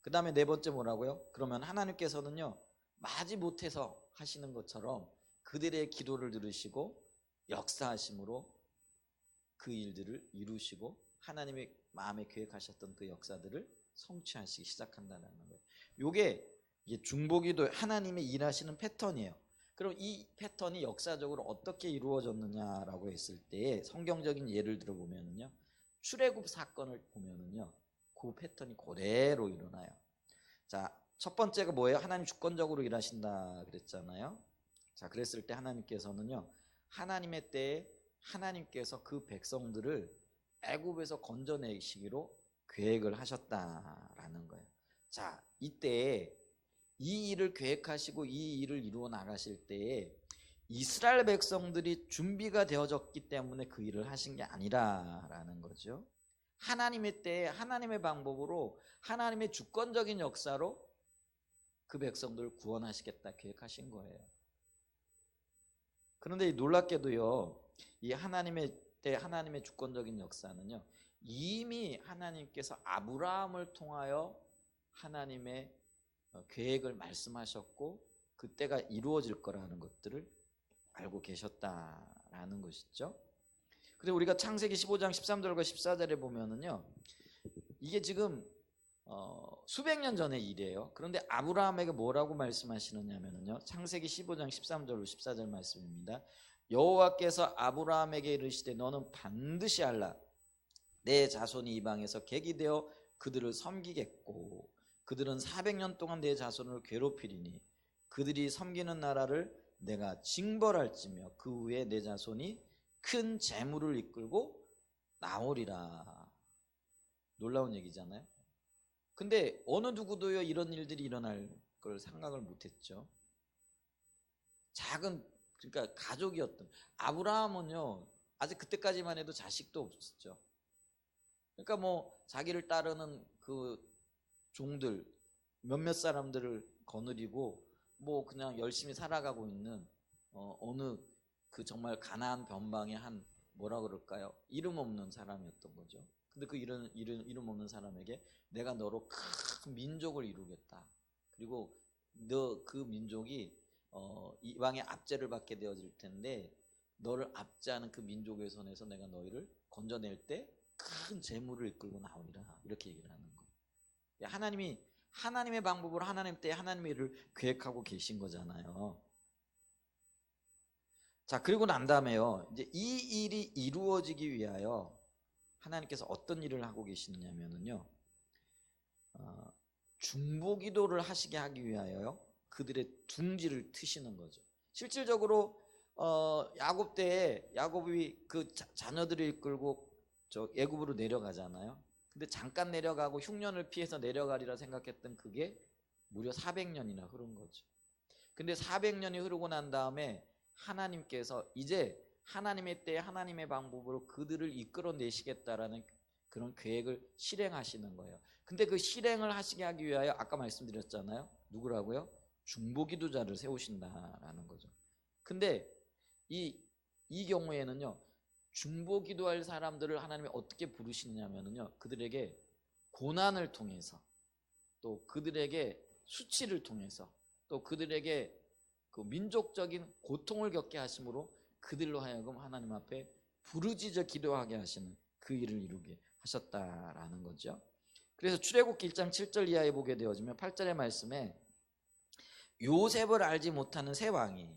A: 그 다음에 네 번째 뭐라고요? 그러면 하나님께서는요, 마지 못해서 하시는 것처럼 그들의 기도를 들으시고 역사하심으로 그 일들을 이루시고 하나님의 마음에 계획하셨던 그 역사들을 성취하시기 시작한다는 거예요. 이게 중보기도 하나님의 일하시는 패턴이에요. 그럼 이 패턴이 역사적으로 어떻게 이루어졌느냐라고 했을 때 성경적인 예를 들어보면요, 출애굽 사건을 보면은요, 그 패턴이 그대로 일어나요. 자, 첫 번째가 뭐예요? 하나님 주권적으로 일하신다 그랬잖아요. 자, 그랬을 때 하나님께서는요, 하나님의 때에 하나님께서 그 백성들을 애굽에서 건져내시기로 계획을 하셨다라는 거예요. 자, 이때 이 일을 계획하시고 이 일을 이루어 나가실 때에 이스라엘 백성들이 준비가 되어졌기 때문에 그 일을 하신 게 아니라라는 거죠. 하나님의 때에 하나님의 방법으로 하나님의 주권적인 역사로 그 백성들을 구원하시겠다 계획하신 거예요. 그런데 놀랍게도요, 이 하나님의 때 하나님의 주권적인 역사는요, 이미 하나님께서 아브라함을 통하여 하나님의 계획을 말씀하셨고 그때가 이루어질 거라는 것들을 알고 계셨다라는 것이죠. 그래서 우리가 창세기 15장 13절과 14절에 보면은요, 이게 지금 수백 년 전의 일이에요. 그런데 아브라함에게 뭐라고 말씀하시느냐면요, 창세기 15장 13절로 14절 말씀입니다. 여호와께서 아브라함에게 이르시되 너는 반드시 알라. 내 자손이 이방에서 객이 되어 그들을 섬기겠고 그들은 400년 동안 내 자손을 괴롭히리니 그들이 섬기는 나라를 내가 징벌할지며 그 후에 내 자손이 큰 재물을 이끌고 나오리라. 놀라운 얘기잖아요. 근데 어느 누구도요 이런 일들이 일어날 걸 생각을 못했죠. 그러니까 가족이었던 아브라함은요, 아직 그때까지만 해도 자식도 없었죠. 그러니까 뭐 자기를 따르는 그 종들 몇몇 사람들을 거느리고 뭐 그냥 열심히 살아가고 있는 어느 그 정말 가나안 변방의 한 뭐라 그럴까요? 이름 없는 사람이었던 거죠. 근데 그 이름 없는 사람에게 내가 너로 큰 민족을 이루겠다. 그리고 너 그 민족이 이방의 압제를 받게 되어질 텐데 너를 압제하는 그 민족의 손에서 내가 너희를 건져낼 때 큰 재물을 이끌고 나오리라. 이렇게 얘기를 하는 거예요. 하나님이 하나님의 방법으로 하나님 때 하나님의 일을 계획하고 계신 거잖아요. 자, 그리고 난 다음에요, 이제 이 일이 이루어지기 위하여 하나님께서 어떤 일을 하고 계시느냐면요, 중보기도를 하시게 하기 위하여 그들의 둥지를 트시는 거죠. 실질적으로 야곱 때에 야곱이 그 자녀들을 이끌고 저 애굽으로 내려가잖아요. 근데 잠깐 내려가고 흉년을 피해서 내려가리라 생각했던 그게 무려 400년이나 흐른 거죠. 근데 400년이 흐르고 난 다음에 하나님께서 이제 하나님의 때에 하나님의 방법으로 그들을 이끌어내시겠다라는 그런 계획을 실행하시는 거예요. 근데 그 실행을 하시게 하기 위하여 아까 말씀드렸잖아요. 누구라고요? 중보기도자를 세우신다라는 거죠. 근데 이 경우에는요, 중보기도할 사람들을 하나님이 어떻게 부르시느냐면요, 그들에게 고난을 통해서, 또 그들에게 수치를 통해서, 또 그들에게 그 민족적인 고통을 겪게 하심으로 그들로 하여금 하나님 앞에 부르짖어 기도하게 하시는 그 일을 이루게 하셨다라는 거죠. 그래서 출애굽기 1장 7절 이하에 보게 되어지면 8절의 말씀에 요셉을 알지 못하는 세 왕이,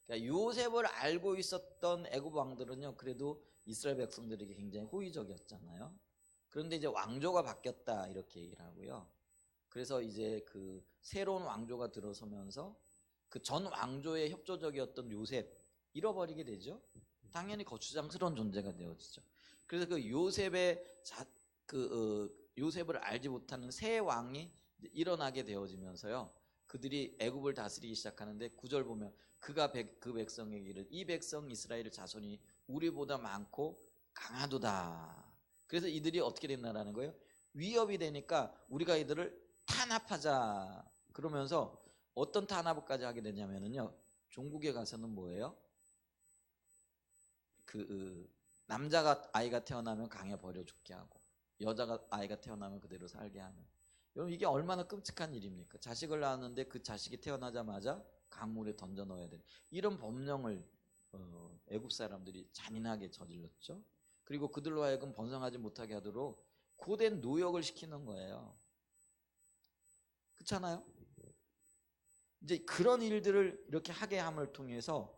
A: 그러니까 요셉을 알고 있었던 애굽 왕들은요, 그래도 이스라엘 백성들에게 굉장히 호의적이었잖아요. 그런데 이제 왕조가 바뀌었다 이렇게 얘기를 하고요. 그래서 이제 그 새로운 왕조가 들어서면서 그 전 왕조의 협조적이었던 요셉 잃어버리게 되죠. 당연히 거추장스러운 존재가 되어지죠. 그래서 그 요셉을 알지 못하는 새 왕이 일어나게 되어지면서요, 그들이 애굽을 다스리기 시작하는데 9절 보면 그가 그 백성에게 이르 이 백성 이스라엘 자손이 우리보다 많고 강하도다. 그래서 이들이 어떻게 된다라는 거예요? 위협이 되니까 우리가 이들을 탄압하자. 그러면서 어떤 탄압까지 하게 되냐면요, 종국에 가서는 뭐예요? 남자가 아이가 태어나면 강에 버려 죽게 하고, 여자가 아이가 태어나면 그대로 살게 하는. 여러분, 이게 얼마나 끔찍한 일입니까? 자식을 낳았는데 그 자식이 태어나자마자 강물에 던져 넣어야 되는 이런 법령을 애굽 사람들이 잔인하게 저질렀죠. 그리고 그들로 하여금 번성하지 못하게 하도록 고된 노역을 시키는 거예요. 그렇잖아요? 이제 그런 일들을 이렇게 하게 함을 통해서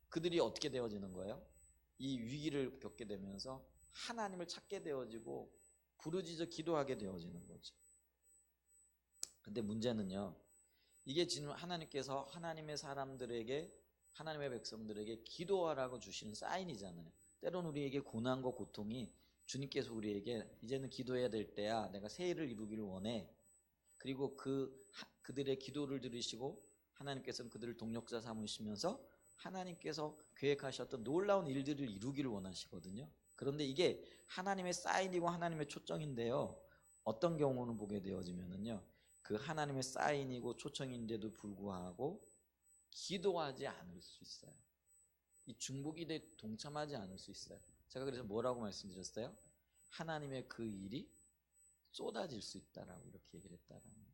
A: 그들이 어떻게 되어지는 거예요? 이 위기를 겪게 되면서 하나님을 찾게 되어지고 부르짖어 기도하게 되어지는 거죠. 근데 문제는요, 이게 지금 하나님께서 하나님의 사람들에게, 하나님의 백성들에게 기도하라고 주시는 사인이잖아요. 때로는 우리에게 고난과 고통이 주님께서 우리에게 이제는 기도해야 될 때야, 내가 새 일을 이루기를 원해. 그리고 그들의 기도를 들으시고 하나님께서는 그들을 동력자 삼으시면서 하나님께서 계획하셨던 놀라운 일들을 이루기를 원하시거든요. 그런데 이게 하나님의 사인이고 하나님의 초청인데요, 어떤 경우는 보게 되어지면은요, 그 하나님의 사인이고 초청인데도 불구하고 기도하지 않을 수 있어요. 이 중보기도에 동참하지 않을 수 있어요. 제가 그래서 뭐라고 말씀드렸어요? 하나님의 그 일이 쏟아질 수 있다라고 이렇게 얘기를 했다라는 거예요.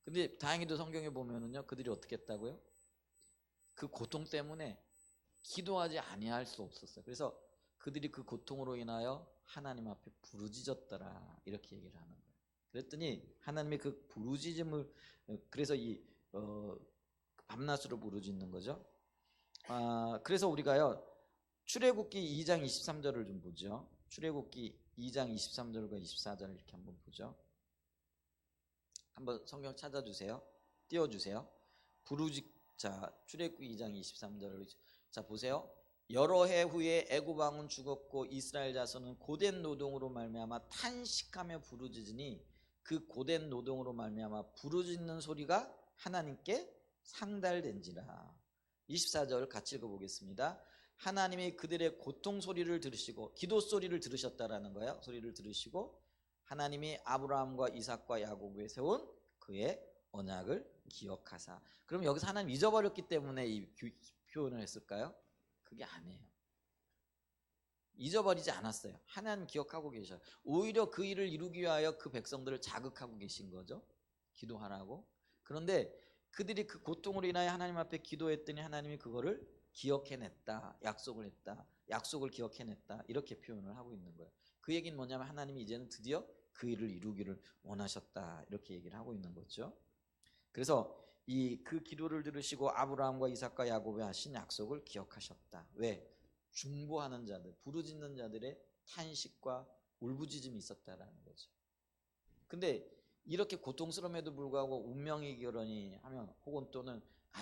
A: 근데 다행히도 성경에 보면은요, 그들이 어떻게 했다고요? 그 고통 때문에 기도하지 아니할 수 없었어요. 그래서 그들이 그 고통으로 인하여 하나님 앞에 부르짖었더라 이렇게 얘기를 하는 거예요. 그랬더니 하나님의 그 부르짖음을, 그래서 이 밤낮으로 부르짖는 거죠. 그래서 우리가요, 출애굽기 2장 23절을 좀 보죠. 출애굽기 2장 23절과 24절 이렇게 한번 보죠. 한번 성경 찾아주세요. 띄워주세요. 자, 출애굽기 2장 23절을 자 보세요. 여러 해 후에 애굽 왕은 죽었고 이스라엘 자손은 고된 노동으로 말미암아 탄식하며 부르짖으니 그 고된 노동으로 말미암아 부르짖는 소리가 하나님께 상달된지라. 24절 같이 읽어보겠습니다. 하나님이 그들의 고통 소리를 들으시고, 기도 소리를 들으셨다라는 거예요. 소리를 들으시고 하나님이 아브라함과 이삭과 야곱에 세운 그의 언약을 기억하사. 그럼 여기서 하나님 잊어버렸기 때문에 이 표현을 했을까요? 그게 아니에요. 잊어버리지 않았어요. 하나님 기억하고 계셔요. 오히려 그 일을 이루기 위하여 그 백성들을 자극하고 계신 거죠. 기도하라고. 그런데 그들이 그 고통으로 인하여 하나님 앞에 기도했더니 하나님이 그거를 기억해냈다. 약속을 했다. 약속을 기억해냈다. 이렇게 표현을 하고 있는 거예요. 그 얘기는 뭐냐면 하나님이 이제는 드디어 그 일을 이루기를 원하셨다. 이렇게 얘기를 하고 있는 거죠. 그래서 그 기도를 들으시고 아브라함과 이삭과 야곱에 하신 약속을 기억하셨다. 왜? 중보하는 자들, 부르짖는 자들의 탄식과 울부짖음이 있었다라는 거죠. 근데 이렇게 고통스러움에도 불구하고 운명이 그러니 하면, 혹은 또는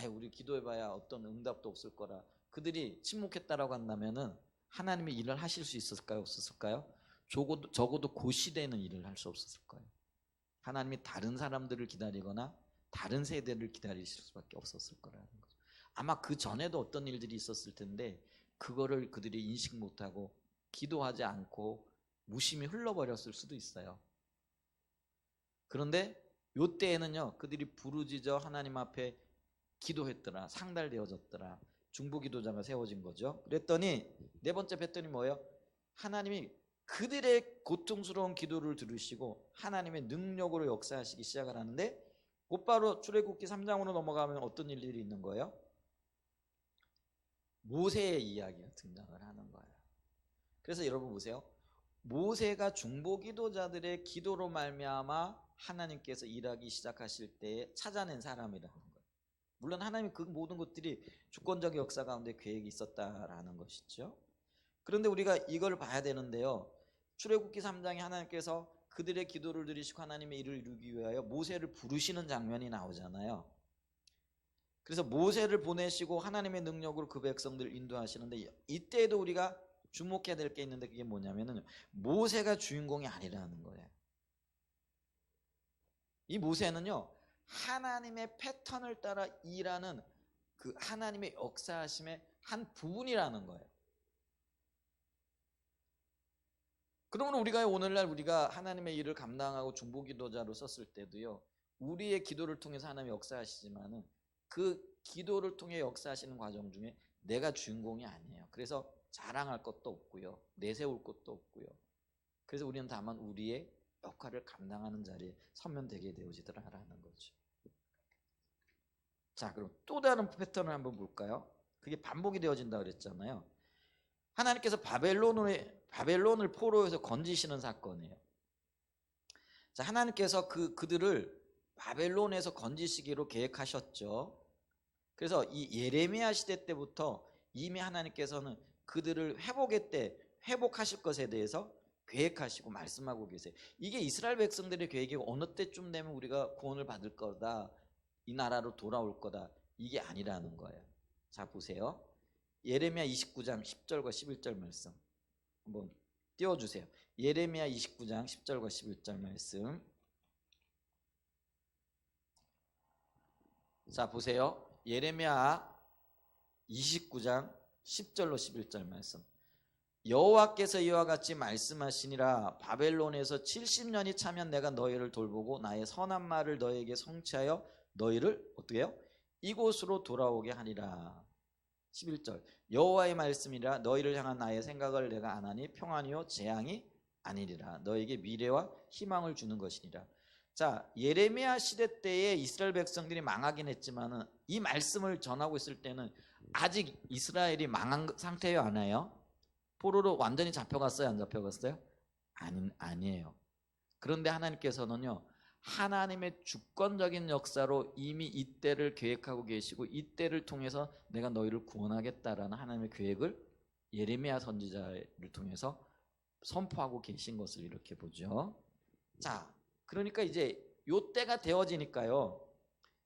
A: 우리 기도해봐야 어떤 응답도 없을 거라 그들이 침묵했다라고 한다면은 하나님이 일을 하실 수 있었을까요? 없었을까요? 적어도 고시되는 일을 할 수 없었을 거예요. 하나님이 다른 사람들을 기다리거나 다른 세대를 기다리실 수밖에 없었을 거라는 거죠. 아마 그 전에도 어떤 일들이 있었을 텐데 그거를 그들이 인식 못하고 기도하지 않고 무심히 흘러버렸을 수도 있어요. 그런데 요때에는요 그들이 부르짖어 하나님 앞에 기도했더라. 상달되어졌더라. 중보기도자가 세워진 거죠. 그랬더니 네 번째 패턴이 뭐예요? 하나님이 그들의 고통스러운 기도를 들으시고 하나님의 능력으로 역사하시기 시작을 하는데, 곧바로 출애굽기 3장으로 넘어가면 어떤 일들이 있는 거예요? 모세의 이야기가 등장을 하는 거예요. 그래서 여러분 보세요. 모세가 중보기도자들의 기도로 말미암아 하나님께서 일하기 시작하실 때에 찾아낸 사람이라는 거예요. 물론 하나님이 그 모든 것들이 주권적 역사 가운데 계획이 있었다라는 것이죠. 그런데 우리가 이걸 봐야 되는데요. 출애굽기 3장에 하나님께서 그들의 기도를 들으시고 하나님의 일을 이루기 위하여 모세를 부르시는 장면이 나오잖아요. 그래서 모세를 보내시고 하나님의 능력으로 그 백성들을 인도하시는데, 이때에도 우리가 주목해야 될 게 있는데, 그게 뭐냐면은 모세가 주인공이 아니라는 거예요. 이 모세는요 하나님의 패턴을 따라 일하는 그 하나님의 역사하심의 한 부분이라는 거예요. 그러면 우리가 오늘날 우리가 하나님의 일을 감당하고 중보기도자로 썼을 때도요, 우리의 기도를 통해서 하나님이 역사하시지만은 그 기도를 통해 역사하시는 과정 중에 내가 주인공이 아니에요. 그래서 자랑할 것도 없고요, 내세울 것도 없고요. 그래서 우리는 다만 우리의 역할을 감당하는 자리에 서면 되게 되어지더라라는 거죠. 자, 그럼 또 다른 패턴을 한번 볼까요? 그게 반복이 되어진다 그랬잖아요. 하나님께서 바벨론을 포로에서 건지시는 사건이에요. 자, 하나님께서 그들을 바벨론에서 건지시기로 계획하셨죠. 그래서 이 예레미야 시대 때부터 이미 하나님께서는 그들을 회복하실 것에 대해서 계획하시고 말씀하고 계세요. 이게 이스라엘 백성들의 계획이 어느 때쯤 되면 우리가 구원을 받을 거다, 이 나라로 돌아올 거다, 이게 아니라는 거예요. 자, 보세요. 예레미야 29장 10절과 11절 말씀 한번 띄워주세요. 예레미야 29장 10절과 11절 말씀. 자, 보세요. 예레미야 29장 10절로 11절 말씀. 여호와께서 이와 같이 말씀하시니라. 바벨론에서 70년이 차면 내가 너희를 돌보고 나의 선한 말을 너희에게 성취하여 너희를 어떻게 해요? 이곳으로 돌아오게 하리라. 11절. 여호와의 말씀이라. 너희를 향한 나의 생각을 내가 아나니 평안이요 재앙이 아니리라. 너에게 미래와 희망을 주는 것이니라. 자, 예레미야 시대 때에 이스라엘 백성들이 망하긴 했지만은 이 말씀을 전하고 있을 때는 아직 이스라엘이 망한 상태예요, 안 해요? 포로로 완전히 잡혀갔어요, 안 잡혀갔어요? 아니에요. 그런데 하나님께서는요, 하나님의 주권적인 역사로 이미 이때를 계획하고 계시고 이때를 통해서 내가 너희를 구원하겠다라는 하나님의 계획을 예레미야 선지자를 통해서 선포하고 계신 것을 이렇게 보죠. 자, 그러니까 이제 요 때가 되어지니까요,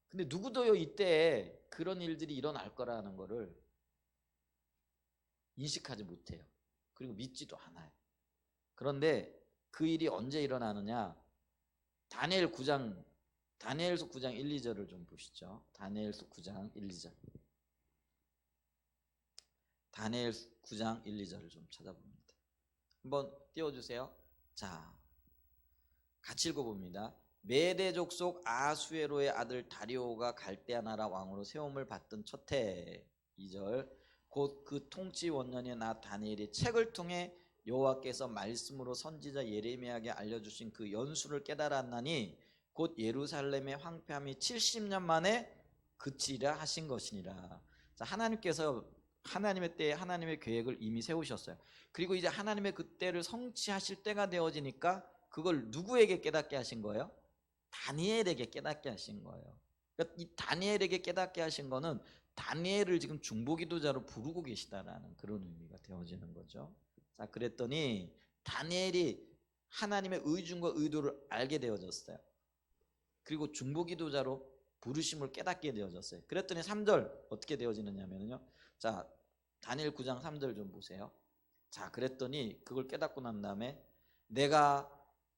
A: 근데 누구도요 이때 그런 일들이 일어날 거라는 거를 인식하지 못해요. 그리고 믿지도 않아요. 그런데 그 일이 언제 일어나느냐? 다니엘서 9장 1, 2절을 좀 보시죠. 다니엘서 9장 1, 2절. 다니엘서 9장 1, 2절을 좀 찾아봅니다. 한번 띄워주세요. 자, 같이 읽어봅니다. 메대 족속 아수에로의 아들 다리오가 갈대아 나라 왕으로 세움을 받던 첫 해. 2절. 곧 그 통치 원년에 나 다니엘이 책을 통해 여호와께서 말씀으로 선지자 예레미야에게 알려주신 그 연수를 깨달았나니 곧 예루살렘의 황폐함이 70년 만에 그치리라 하신 것이니라. 자, 하나님께서 하나님의 때에 하나님의 계획을 이미 세우셨어요. 그리고 이제 하나님의 그때를 성취하실 때가 되어지니까 그걸 누구에게 깨닫게 하신 거예요? 다니엘에게 깨닫게 하신 거예요. 그러니까 이 다니엘에게 깨닫게 하신 거는 다니엘을 지금 중보기도자로 부르고 계시다라는 그런 의미가 되어지는 거죠. 자, 그랬더니 다니엘이 하나님의 의중과 의도를 알게 되어졌어요. 그리고 중보기도자로 부르심을 깨닫게 되어졌어요. 그랬더니 3절 어떻게 되어지느냐면요. 자, 다니엘 9장 3절 좀 보세요. 자, 그랬더니 그걸 깨닫고 난 다음에 내가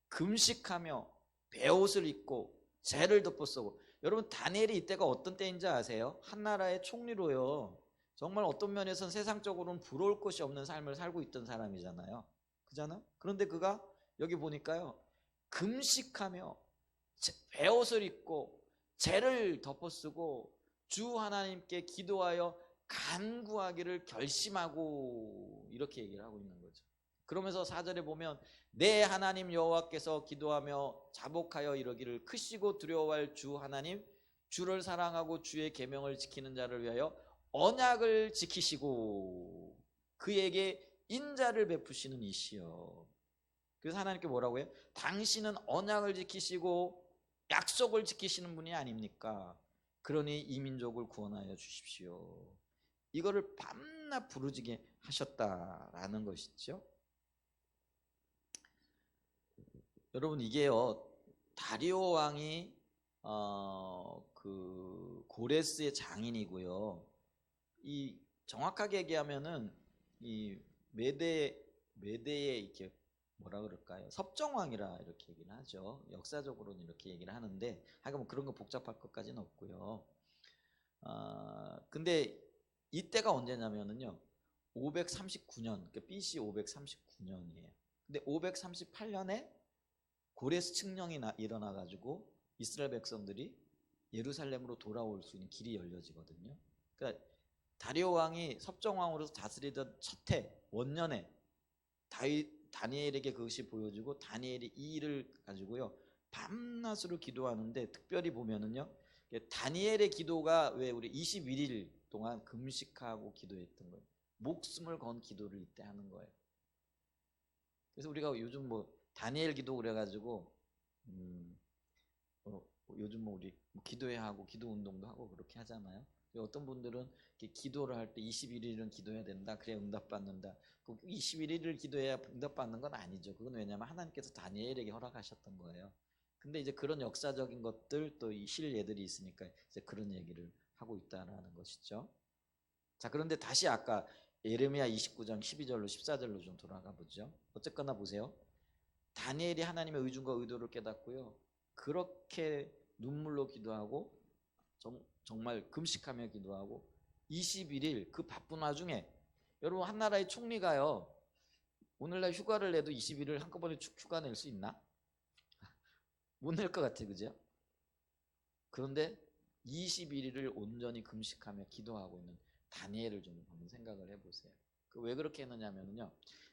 A: 금식하며 베옷을 입고 재를 덮어 쓰고. 여러분, 다니엘이 이때가 어떤 때인지 아세요? 한 나라의 총리로요, 정말 어떤 면에서는 세상적으로는 부러울 것이 없는 삶을 살고 있던 사람이잖아요. 그잖아요? 그런데 그가 여기 보니까요, 금식하며 베옷을 입고 죄를 덮어쓰고 주 하나님께 기도하여 간구하기를 결심하고 이렇게 얘기를 하고 있는 거죠. 그러면서 4절에 보면 내 하나님 여호와께서 기도하며 자복하여 이러기를 크시고 두려워할 주 하나님 주를 사랑하고 주의 계명을 지키는 자를 위하여 언약을 지키시고 그에게 인자를 베푸시는 이시여. 그래서 하나님께 뭐라고 해요? 당신은 언약을 지키시고 약속을 지키시는 분이 아닙니까? 그러니 이 민족을 구원하여 주십시오. 이거를 밤낮 부르짖게 하셨다라는 것이죠. 여러분 이게요 다리오 왕이 그 고레스의 장인이고요. 이 정확하게 얘기하면은 이 메대의 이렇게 뭐라 그럴까요? 섭정왕이라 이렇게 얘기를 하죠. 역사적으로는 이렇게 얘기를 하는데 하여간 뭐 그런 거 복잡할 것까지는 없고요. 근데 이때가 언제냐면은요 539년, 그러니까 BC 539년이에요. 근데 538년에 고레스 칙령이 일어나가지고 이스라엘 백성들이 예루살렘으로 돌아올 수 있는 길이 열려지거든요. 그러니까 다리오 왕이 섭정왕으로서 다스리던 첫 해 원년에 다니엘에게 그것이 보여지고 다니엘이 이 일을 가지고요 밤낮으로 기도하는데 특별히 보면은요 다니엘의 기도가 왜 우리 21일 동안 금식하고 기도했던 거예요. 목숨을 건 기도를 이때 하는 거예요. 그래서 우리가 요즘 뭐 다니엘 기도 그래가지고 요즘 뭐 우리 기도회 하고 기도 운동도 하고 그렇게 하잖아요. 어떤 분들은 기도를 할 때 21일은 기도해야 된다. 그래야 응답받는다. 21일을 기도해야 응답받는 건 아니죠. 그건 왜냐하면 하나님께서 다니엘에게 허락하셨던 거예요. 근데 이제 그런 역사적인 것들 또 이 실예들이 있으니까 이제 그런 얘기를 하고 있다라는 것이죠. 자, 그런데 다시 아까 예레미야 29장 12절로 14절로 좀 돌아가 보죠. 어쨌거나 보세요. 다니엘이 하나님의 의중과 의도를 깨닫고요. 그렇게 눈물로 기도하고 정말 금식하며 기도하고 21일 그 바쁜 와중에 여러분 한 나라의 총리가요. 오늘날 휴가를 내도 21일 한꺼번에 휴가 낼 수 있나? 못 낼 것 같아, 그죠? 그런데 21일을 온전히 금식하며 기도하고 있는 다니엘을 좀 한번 생각을 해보세요. 왜 그렇게 했느냐면요.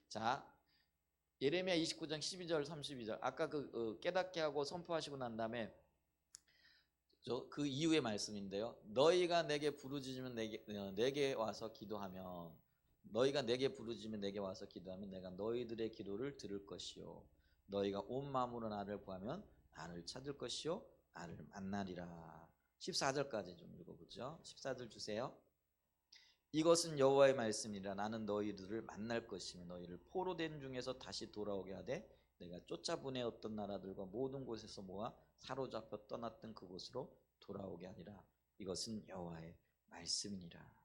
A: 자, 예레미야 29장 12절 32절 아까 깨닫게 하고 선포하시고 난 다음에 그 이후의 말씀인데요. 너희가 내게 부르짖으면 내게 와서 기도하면 너희가 내게 부르짖으면 내게 와서 기도하면 내가 너희들의 기도를 들을 것이요. 너희가 온 마음으로 나를 구하면 나를 찾을 것이요. 나를 만나리라. 14절까지 좀 읽어보죠. 14절 주세요. 이것은 여호와의 말씀이라. 나는 너희들을 만날 것이며 너희를 포로된 중에서 다시 돌아오게 하되 내가 쫓아보내었던 나라들과 모든 곳에서 모아 사로잡혀 떠났던 그곳으로 돌아오게 하리라. 이것은 여호와의 말씀이니라.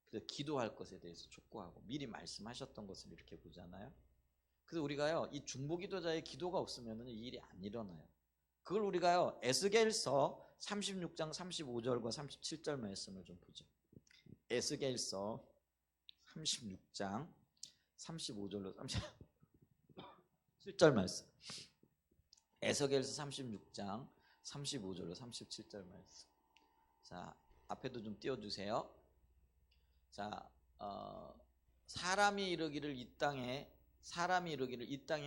A: 그래서 기도할 것에 대해서 촉구하고 미리 말씀하셨던 것을 이렇게 보잖아요. 그래서 우리가요 이 중보기도자의 기도가 없으면 이 일이 안 일어나요. 그걸 우리가요 에스겔서 36장 35절과 37절 말씀을 좀 보죠. 에스겔서 36장 35절로 37절 말씀. 에스겔서 36장 35절로 37절 말씀. 자, 앞에도 좀 띄워주세요. 자, 사람이 이르기를 이 땅에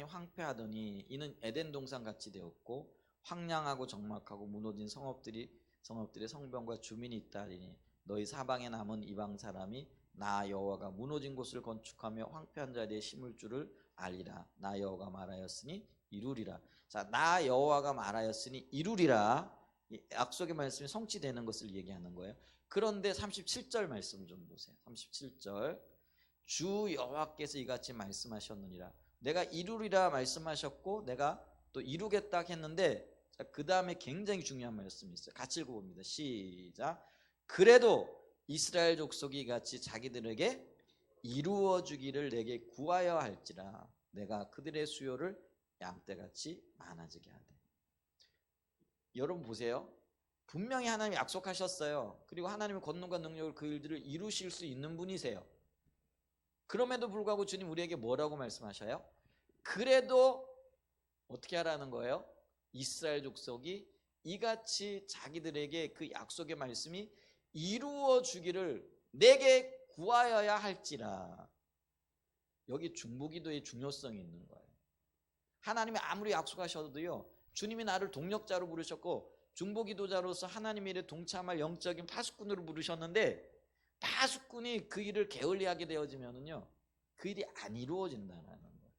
A: 황폐하더니 이는 에덴 동산 같이 되었고 황량하고 적막하고 무너진 성읍들의 성벽과 주민이 있다 하리니 너희 사방에 남은 이방 사람이 나 여호와가 무너진 곳을 건축하며 황폐한 자리에 심을 줄을 알리라. 나 여호와가 말하였으니 이루리라. 자, 나 여호와가 말하였으니 이루리라. 약속의 말씀이 성취되는 것을 얘기하는 거예요. 그런데 37절 말씀 좀 보세요. 37절 주 여호와께서 이같이 말씀하셨느니라. 내가 이루리라 말씀하셨고 내가 또 이루겠다 했는데 그 다음에 굉장히 중요한 말씀이 있어요. 같이 읽어봅니다. 시작. 그래도 이스라엘 족속이 같이 자기들에게 이루어 주기를 내게 구하여 할지라 내가 그들의 수요를 양떼같이 많아지게 하되. 여러분 보세요. 분명히 하나님이 약속하셨어요. 그리고 하나님의 권능과 능력을 그 일들을 이루실 수 있는 분이세요. 그럼에도 불구하고 주님 우리에게 뭐라고 말씀하셔요? 그래도 어떻게 하라는 거예요? 이스라엘 족속이 이같이 자기들에게 그 약속의 말씀이 이루어 주기를 내게 구하여야 할지라. 여기 중보기도의 중요성이 있는 거예요. 하나님이 아무리 약속하셔도요, 주님이 나를 동력자로 부르셨고 중보기도자로서 하나님의 일에 동참할 영적인 파수꾼으로 부르셨는데, 파수꾼이 그 일을 게을리하게 되어지면은요, 그 일이 안 이루어진다는 거예요.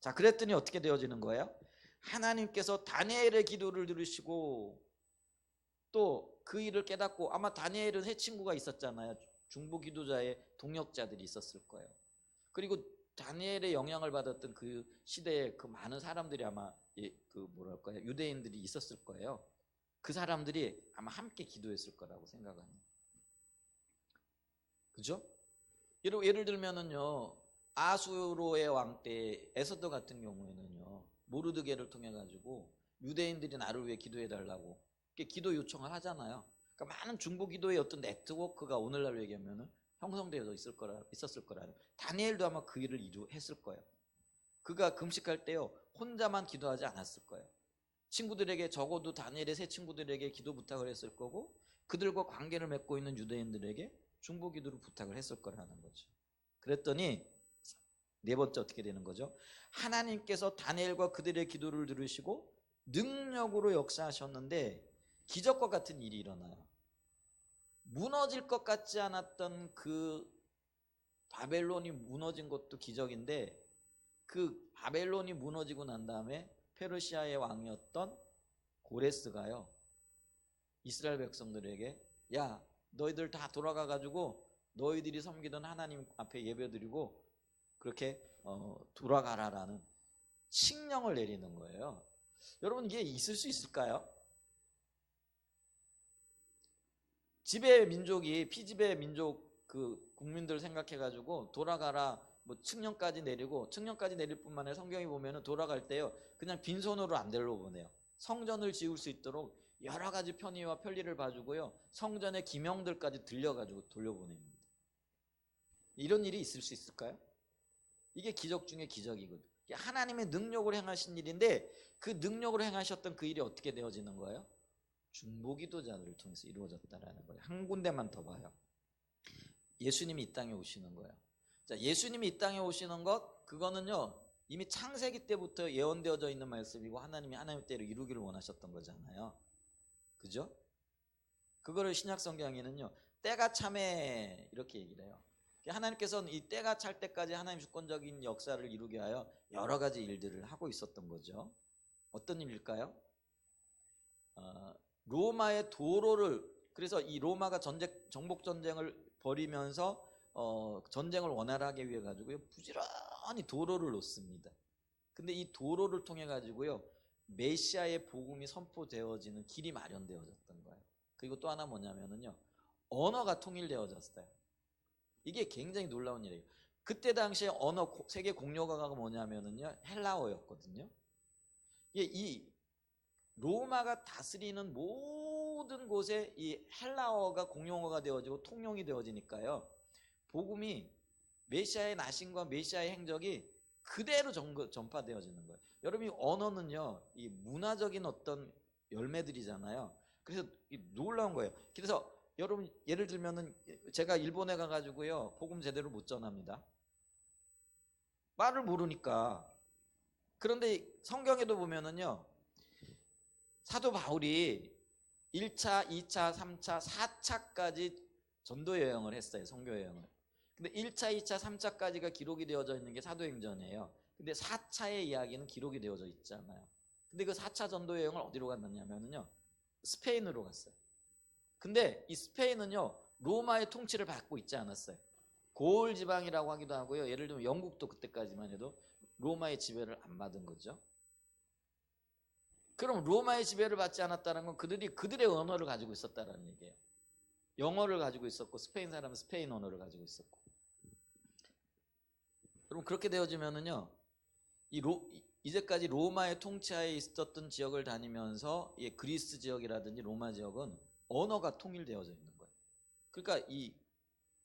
A: 자, 그랬더니 어떻게 되어지는 거예요? 하나님께서 다니엘의 기도를 들으시고 또 그 일을 깨닫고, 아마 다니엘은 세 친구가 있었잖아요. 중보기도자의 동역자들이 있었을 거예요. 그리고 다니엘의 영향을 받았던 그 시대에 그 많은 사람들이 아마 그 뭐랄까요, 유대인들이 있었을 거예요. 그 사람들이 아마 함께 기도했을 거라고 생각합니다. 그죠? 예를 들면은요, 아수로의 왕 때 에서더 같은 경우에는요, 모르드게를 통해 가지고 유대인들이 나를 위해 기도해 달라고 이렇게 기도 요청을 하잖아요. 그러니까 많은 중보 기도의 어떤 네트워크가 오늘날로 얘기하면은 형성되어 있었을 거라는. 다니엘도 아마 그 일을 했을 거예요. 그가 금식할 때요, 혼자만 기도하지 않았을 거예요. 친구들에게, 적어도 다니엘의 세 친구들에게 기도 부탁을 했을 거고, 그들과 관계를 맺고 있는 유대인들에게 중보 기도를 부탁을 했을 거라는 거죠. 그랬더니 네 번째 어떻게 되는 거죠? 하나님께서 다니엘과 그들의 기도를 들으시고 능력으로 역사하셨는데 기적과 같은 일이 일어나요. 무너질 것 같지 않았던 그 바벨론이 무너진 것도 기적인데, 그 바벨론이 무너지고 난 다음에 페르시아의 왕이었던 고레스가요, 이스라엘 백성들에게 야, 너희들 다 돌아가 가지고 너희들이 섬기던 하나님 앞에 예배드리고 그렇게 돌아가라라는 칙령을 내리는 거예요. 여러분, 이게 있을 수 있을까요? 지배 민족이, 피지배 민족 그 국민들 생각해 가지고 돌아가라 뭐 칙령까지 내리고, 칙령까지 내릴 뿐만 아니라 성경이 보면은 돌아갈 때요, 그냥 빈손으로 안 데려보내요. 성전을 지을 수 있도록 여러 가지 편의와 편리를 봐주고요, 성전의 기명들까지 들려가지고 돌려보냅니다. 이런 일이 있을 수 있을까요? 이게 기적 중에 기적이거든요. 하나님의 능력으로 행하신 일인데, 그 능력으로 행하셨던 그 일이 어떻게 되어지는 거예요? 중보기도자들을 통해서 이루어졌다라는 거예요. 한 군데만 더 봐요. 예수님이 이 땅에 오시는 거예요. 자, 예수님이 이 땅에 오시는 것, 그거는요, 이미 창세기 때부터 예언되어져 있는 말씀이고 하나님이 하나님의 때로 이루기를 원하셨던 거잖아요. 그죠? 그거를 신약 성경에는요, 때가 참에 이렇게 얘기를 해요. 하나님께서는 이 때가 찰 때까지 하나님 주권적인 역사를 이루게 하여 여러 가지 일들을 하고 있었던 거죠. 어떤 일일까요? 로마의 도로를, 그래서 이 로마가 정복 전쟁을 벌이면서 전쟁을 원활하게 위해 가지고요, 부지런히 도로를 놓습니다. 근데 이 도로를 통해 가지고요, 메시아의 복음이 선포되어지는 길이 마련되어졌던 거예요. 그리고 또 하나 뭐냐면은요, 언어가 통일되어졌어요. 이게 굉장히 놀라운 일이에요. 그때 당시에 세계 공용어가 뭐냐면은요, 헬라어였거든요. 이 로마가 다스리는 모든 곳에 이 헬라어가 공용어가 되어지고 통용이 되어지니까요, 복음이, 메시아의 나신과 메시아의 행적이 그대로 전파되어지는 거예요. 여러분, 이 언어는요, 이 문화적인 어떤 열매들이잖아요. 그래서 놀라운 거예요. 그래서 여러분, 예를 들면은 제가 일본에 가가지고요, 복음 제대로 못 전합니다. 말을 모르니까. 그런데 성경에도 보면은요, 사도 바울이 1차, 2차, 3차, 4차까지 전도 여행을 했어요. 선교 여행을. 근데 1차, 2차, 3차까지가 기록이 되어져 있는 게 사도행전이에요. 근데 4차의 이야기는 기록이 되어져 있잖아요. 근데 그 4차 전도 여행을 어디로 갔느냐면요, 스페인으로 갔어요. 근데 이 스페인은요, 로마의 통치를 받고 있지 않았어요. 고을 지방이라고 하기도 하고요, 예를 들면 영국도 그때까지만 해도 로마의 지배를 안 받은 거죠. 그럼 로마의 지배를 받지 않았다는 건 그들이 그들의 언어를 가지고 있었다는 얘기예요. 영어를 가지고 있었고, 스페인 사람은 스페인 언어를 가지고 있었고. 그럼 그렇게 되어지면은요, 이제까지 로마의 통치하에 있었던 지역을 다니면서 그리스 지역이라든지 로마 지역은 언어가 통일되어져 있는 거예요. 그러니까 이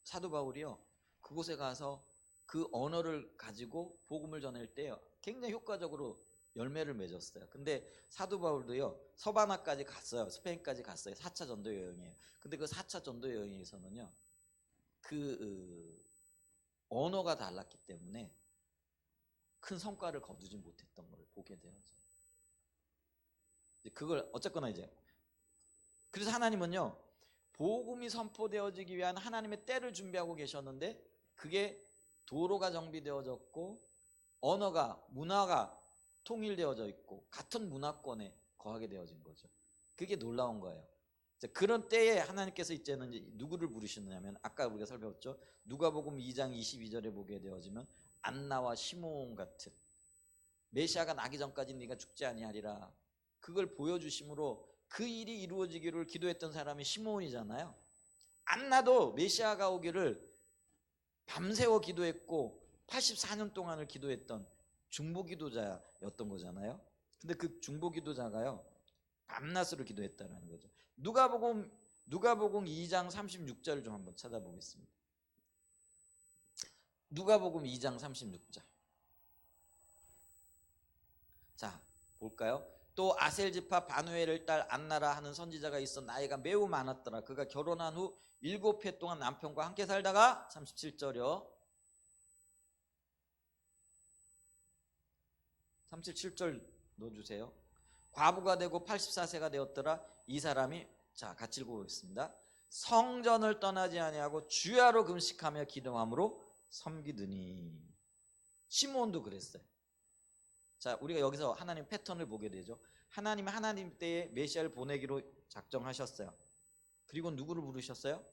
A: 사도 바울이요, 그곳에 가서 그 언어를 가지고 복음을 전할 때 굉장히 효과적으로 열매를 맺었어요. 근데 사도 바울도요, 서바나까지 갔어요. 스페인까지 갔어요. 4차 전도 여행이에요. 근데 그 4차 전도 여행에서는요, 언어가 달랐기 때문에 큰 성과를 거두지 못했던 걸 보게 되어서, 그걸 어쨌거나 이제, 그래서 하나님은요, 복음이 선포되어지기 위한 하나님의 때를 준비하고 계셨는데, 그게 도로가 정비되어졌고 언어가, 문화가 통일되어져 있고 같은 문화권에 거하게 되어진 거죠. 그게 놀라운 거예요. 그런 때에 하나님께서 이제는 누구를 부르시느냐면, 아까 우리가 살펴봤죠. 누가복음 2장 22절에 보게 되어지면 안나와 시몬 같은, 메시아가 나기 전까지 네가 죽지 아니하리라, 그걸 보여주심으로 그 일이 이루어지기를 기도했던 사람이 시몬이잖아요. 안나도 메시아가 오기를 밤새워 기도했고 84년 동안을 기도했던 중보기도자였던 거잖아요. 근데 그 중보기도자가요, 밤낮으로 기도했다는 거죠. 누가복음 2장 36절을 좀 한번 찾아보겠습니다. 누가복음 2장 36절. 자, 볼까요? 또 아셀지파 바누엘을 딸 안나라 하는 선지자가 있어 나이가 매우 많았더라. 그가 결혼한 후 7해 동안 남편과 함께 살다가, 37절이요. 37절 넣어주세요. 과부가 되고 84세가 되었더라. 이 사람이, 자, 같이 읽어보겠습니다. 성전을 떠나지 아니하고 주야로 금식하며 기도함으로 섬기더니. 시몬도 그랬어요. 자, 우리가 여기서 하나님 패턴을 보게 되죠. 하나님은 하나님 때에 메시아를 보내기로 작정하셨어요. 그리고 누구를 부르셨어요?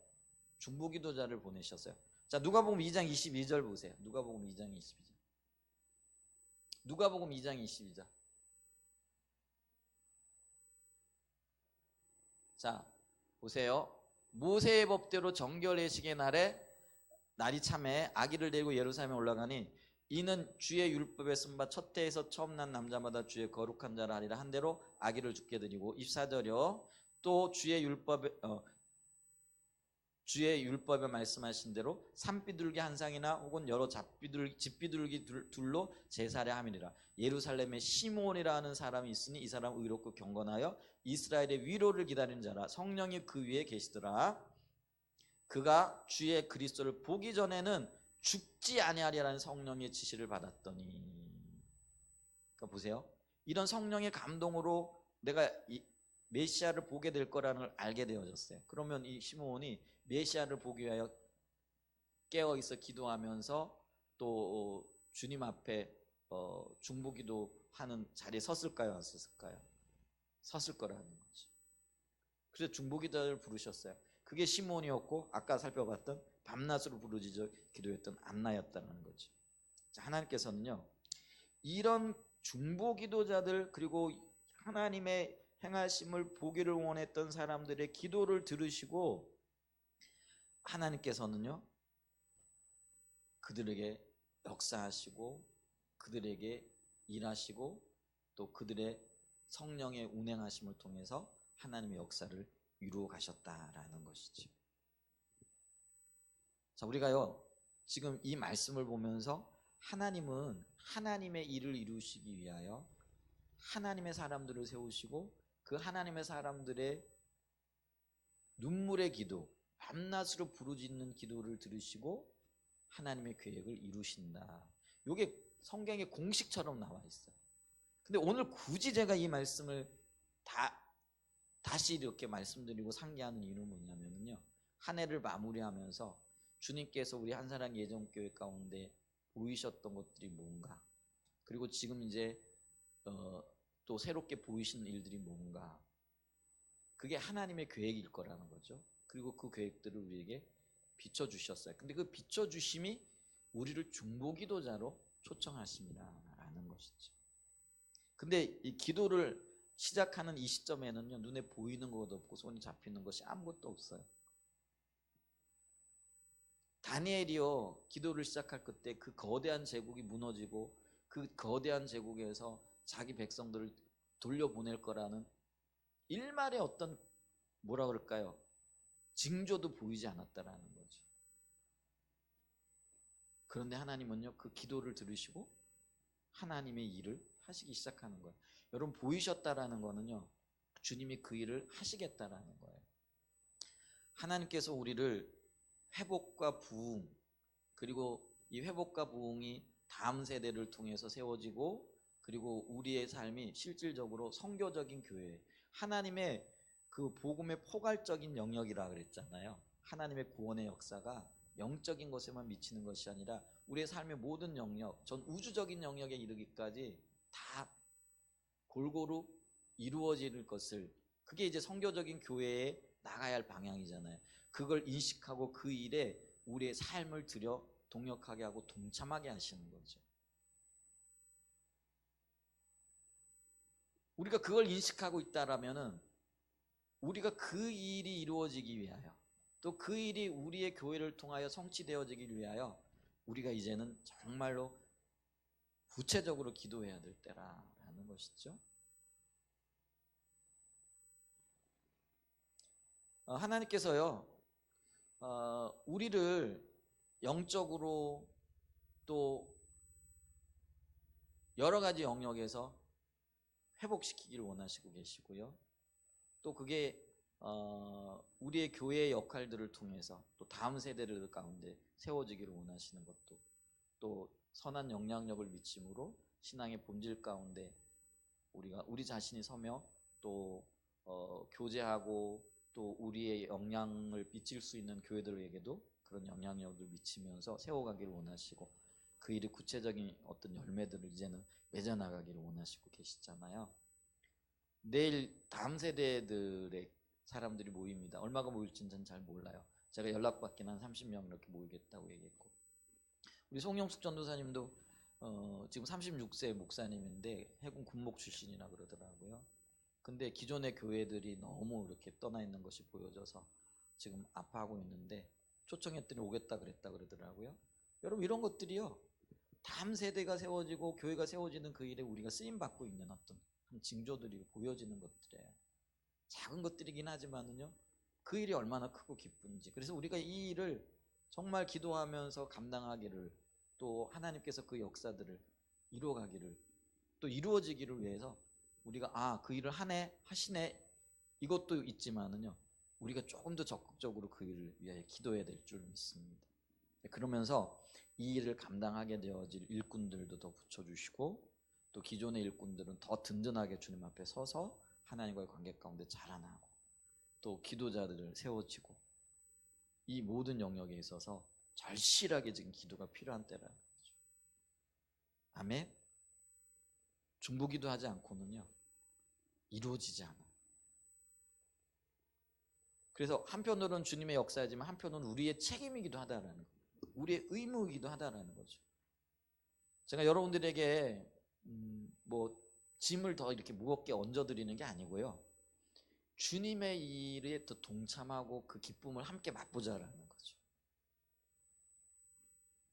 A: 중보기도자를 보내셨어요. 자, 누가복음 2장 22절 보세요. 누가복음 2장 22절. 누가복음 2장 22절. 자, 보세요. 모세의 법대로 정결례식의 날이 참에 아기를 데리고 예루살렘에 올라가니, 이는 주의 율법에 쓴 바 첫 해에서 처음 난 남자마다 주의 거룩한 자라 하리라 한 대로 아기를 죽게 드리고, 24절이요. 또 주의 율법에 말씀하신 대로 산비둘기 한 쌍이나 혹은 여러 집비둘기 둘로 제사를 함이니라. 예루살렘에 시몬이라는 사람이 있으니 이 사람 의롭고 경건하여 이스라엘의 위로를 기다리는 자라. 성령이 그 위에 계시더라. 그가 주의 그리스도를 보기 전에는 죽지 아니하리라는 성령의 지시를 받았더니. 그러니까 보세요. 이런 성령의 감동으로 내가 이 메시아를 보게 될 거라는 걸 알게 되어졌어요. 그러면 이 시몬이 메시아를 보기 위하여 깨어 있어 기도하면서 또 주님 앞에 중보기도하는 자리에 섰을까요, 안 섰을까요? 섰을 거라는 거지. 그래서 중보기도를 부르셨어요. 그게 시몬이었고, 아까 살펴봤던 밤낮으로 부르짖어 기도했던 안나였다는 거지. 자, 하나님께서는요, 이런 중보기도자들, 그리고 하나님의 행하심을 보기를 원했던 사람들의 기도를 들으시고, 하나님께서는요, 그들에게 역사하시고 그들에게 일하시고 또 그들의 성령의 운행하심을 통해서 하나님의 역사를 이루어 가셨다라는 것이죠. 자, 우리가요, 지금 이 말씀을 보면서 하나님은 하나님의 일을 이루시기 위하여 하나님의 사람들을 세우시고, 그 하나님의 사람들의 눈물의 기도, 밤낮으로 부르짖는 기도를 들으시고 하나님의 계획을 이루신다. 이게 성경의 공식처럼 나와 있어요. 근데 오늘 굳이 제가 이 말씀을 다시 이렇게 말씀드리고 상기하는 이유는 뭐냐면요, 한 해를 마무리하면서 주님께서 우리 한사랑 예정교회 가운데 보이셨던 것들이 뭔가, 그리고 지금 이제 또 새롭게 보이시는 일들이 뭔가, 그게 하나님의 계획일 거라는 거죠. 그리고 그 계획들을 우리에게 비춰주셨어요. 근데 그 비춰주심이 우리를 중보기도자로 초청하심이라는 것이죠. 근데 이 기도를 시작하는 이 시점에는요, 눈에 보이는 것도 없고 손이 잡히는 것이 아무것도 없어요. 다니엘이요, 기도를 시작할 그때 그 거대한 제국이 무너지고 그 거대한 제국에서 자기 백성들을 돌려보낼 거라는 일말의 어떤, 뭐라 그럴까요, 징조도 보이지 않았다라는 거죠. 그런데 하나님은요, 그 기도를 들으시고 하나님의 일을 하시기 시작하는 거예요. 여러분, 보이셨다라는 거는요, 주님이 그 일을 하시겠다라는 거예요. 하나님께서 우리를 회복과 부흥, 그리고 이 회복과 부흥이 다음 세대를 통해서 세워지고, 그리고 우리의 삶이 실질적으로 선교적인 교회, 하나님의 그 복음의 포괄적인 영역이라 그랬잖아요. 하나님의 구원의 역사가 영적인 것에만 미치는 것이 아니라 우리의 삶의 모든 영역, 전 우주적인 영역에 이르기까지 다 골고루 이루어질 것을, 그게 이제 선교적인 교회에 나가야 할 방향이잖아요. 그걸 인식하고 그 일에 우리의 삶을 들여 동역하게 하고 동참하게 하시는 거죠. 우리가 그걸 인식하고 있다라면은 우리가 그 일이 이루어지기 위하여, 또 그 일이 우리의 교회를 통하여 성취되어지기 위하여 우리가 이제는 정말로 구체적으로 기도해야 될 때라는 것이죠. 하나님께서요, 우리를 영적으로 또 여러 가지 영역에서 회복시키기를 원하시고 계시고요. 또 그게 우리의 교회의 역할들을 통해서 또 다음 세대들 가운데 세워지기를 원하시는 것도, 또 선한 영향력을 미침으로 신앙의 본질 가운데 우리가 우리 자신이 서며 또 교제하고 또 우리의 영향을 미칠 수 있는 교회들에게도 그런 영향력을 미치면서 세워가기를 원하시고, 그 일이 구체적인 어떤 열매들을 이제는 맺어나가기를 원하시고 계시잖아요. 내일 다음 세대들의 사람들이 모입니다. 얼마가 모일지는 저는 잘 몰라요. 제가 연락받긴 한 30명 이렇게 모이겠다고 얘기했고, 우리 송영숙 전도사님도 지금 36세 목사님인데 해군 군목 출신이라 그러더라고요. 근데 기존의 교회들이 너무 이렇게 떠나 있는 것이 보여져서 지금 아파하고 있는데 초청했더니 오겠다 그랬다 그러더라고요. 여러분, 이런 것들이요, 다음 세대가 세워지고 교회가 세워지는 그 일에 우리가 쓰임받고 있는 어떤 징조들이 보여지는 것들이에요. 작은 것들이긴 하지만은요, 그 일이 얼마나 크고 기쁜지. 그래서 우리가 이 일을 정말 기도하면서 감당하기를, 또 하나님께서 그 역사들을 이루어가기를, 또 이루어지기를 위해서 우리가 그 일을 하시네, 이것도 있지만은요, 우리가 조금 더 적극적으로 그 일을 위하여 기도해야 될 줄 믿습니다. 그러면서 이 일을 감당하게 되어질 일꾼들도 더 붙여주시고, 또 기존의 일꾼들은 더 든든하게 주님 앞에 서서 하나님과의 관계 가운데 자라나고, 또 기도자들을 세워지고, 이 모든 영역에 있어서 절실하게 지금 기도가 필요한 때라는 거죠. 아멘. 중보기도 하지 않고는요, 이루어지지 않아요. 그래서 한편으로는 주님의 역사이지만 한편으로는 우리의 책임이기도 하다라는 거예요. 우리의 의무이기도 하다라는 거죠. 제가 여러분들에게 짐을 더 이렇게 무겁게 얹어드리는 게 아니고요, 주님의 일에 더 동참하고 그 기쁨을 함께 맛보자라는 거죠.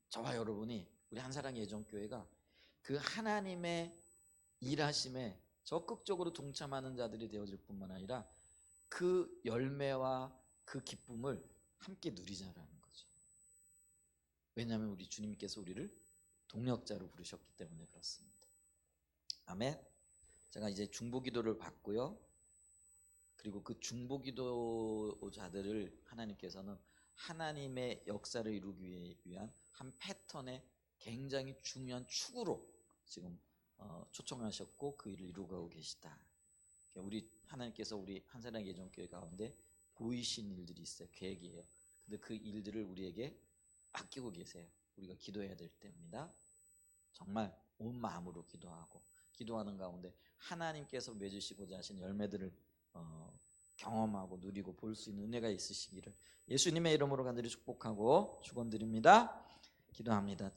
A: 저와 여러분이, 우리 한사랑 예정교회가 그 하나님의 일하심에 적극적으로 동참하는 자들이 되어질 뿐만 아니라 그 열매와 그 기쁨을 함께 누리자라는 거죠. 왜냐하면 우리 주님께서 우리를 동역자로 부르셨기 때문에 그렇습니다. 아멘. 제가 이제 중보기도를 받고요, 그리고 그 중보기도자들을 하나님께서는 하나님의 역사를 이루기 위한 한 패턴의 굉장히 중요한 축으로 지금 초청하셨고 그 일을 이루어가고 계시다. 우리 하나님께서 우리 한사랑 예정교회 가운데 보이신 일들이 있어요. 계획이에요. 근데 그 일들을 우리에게 맡기고 계세요. 우리가 기도해야 될 때입니다. 정말 온 마음으로 기도하고, 기도하는 가운데 하나님께서 맺으시고자 하신 열매들을 경험하고 누리고 볼 수 있는 은혜가 있으시기를 예수님의 이름으로 간절히 축복하고 축원드립니다. 기도합니다.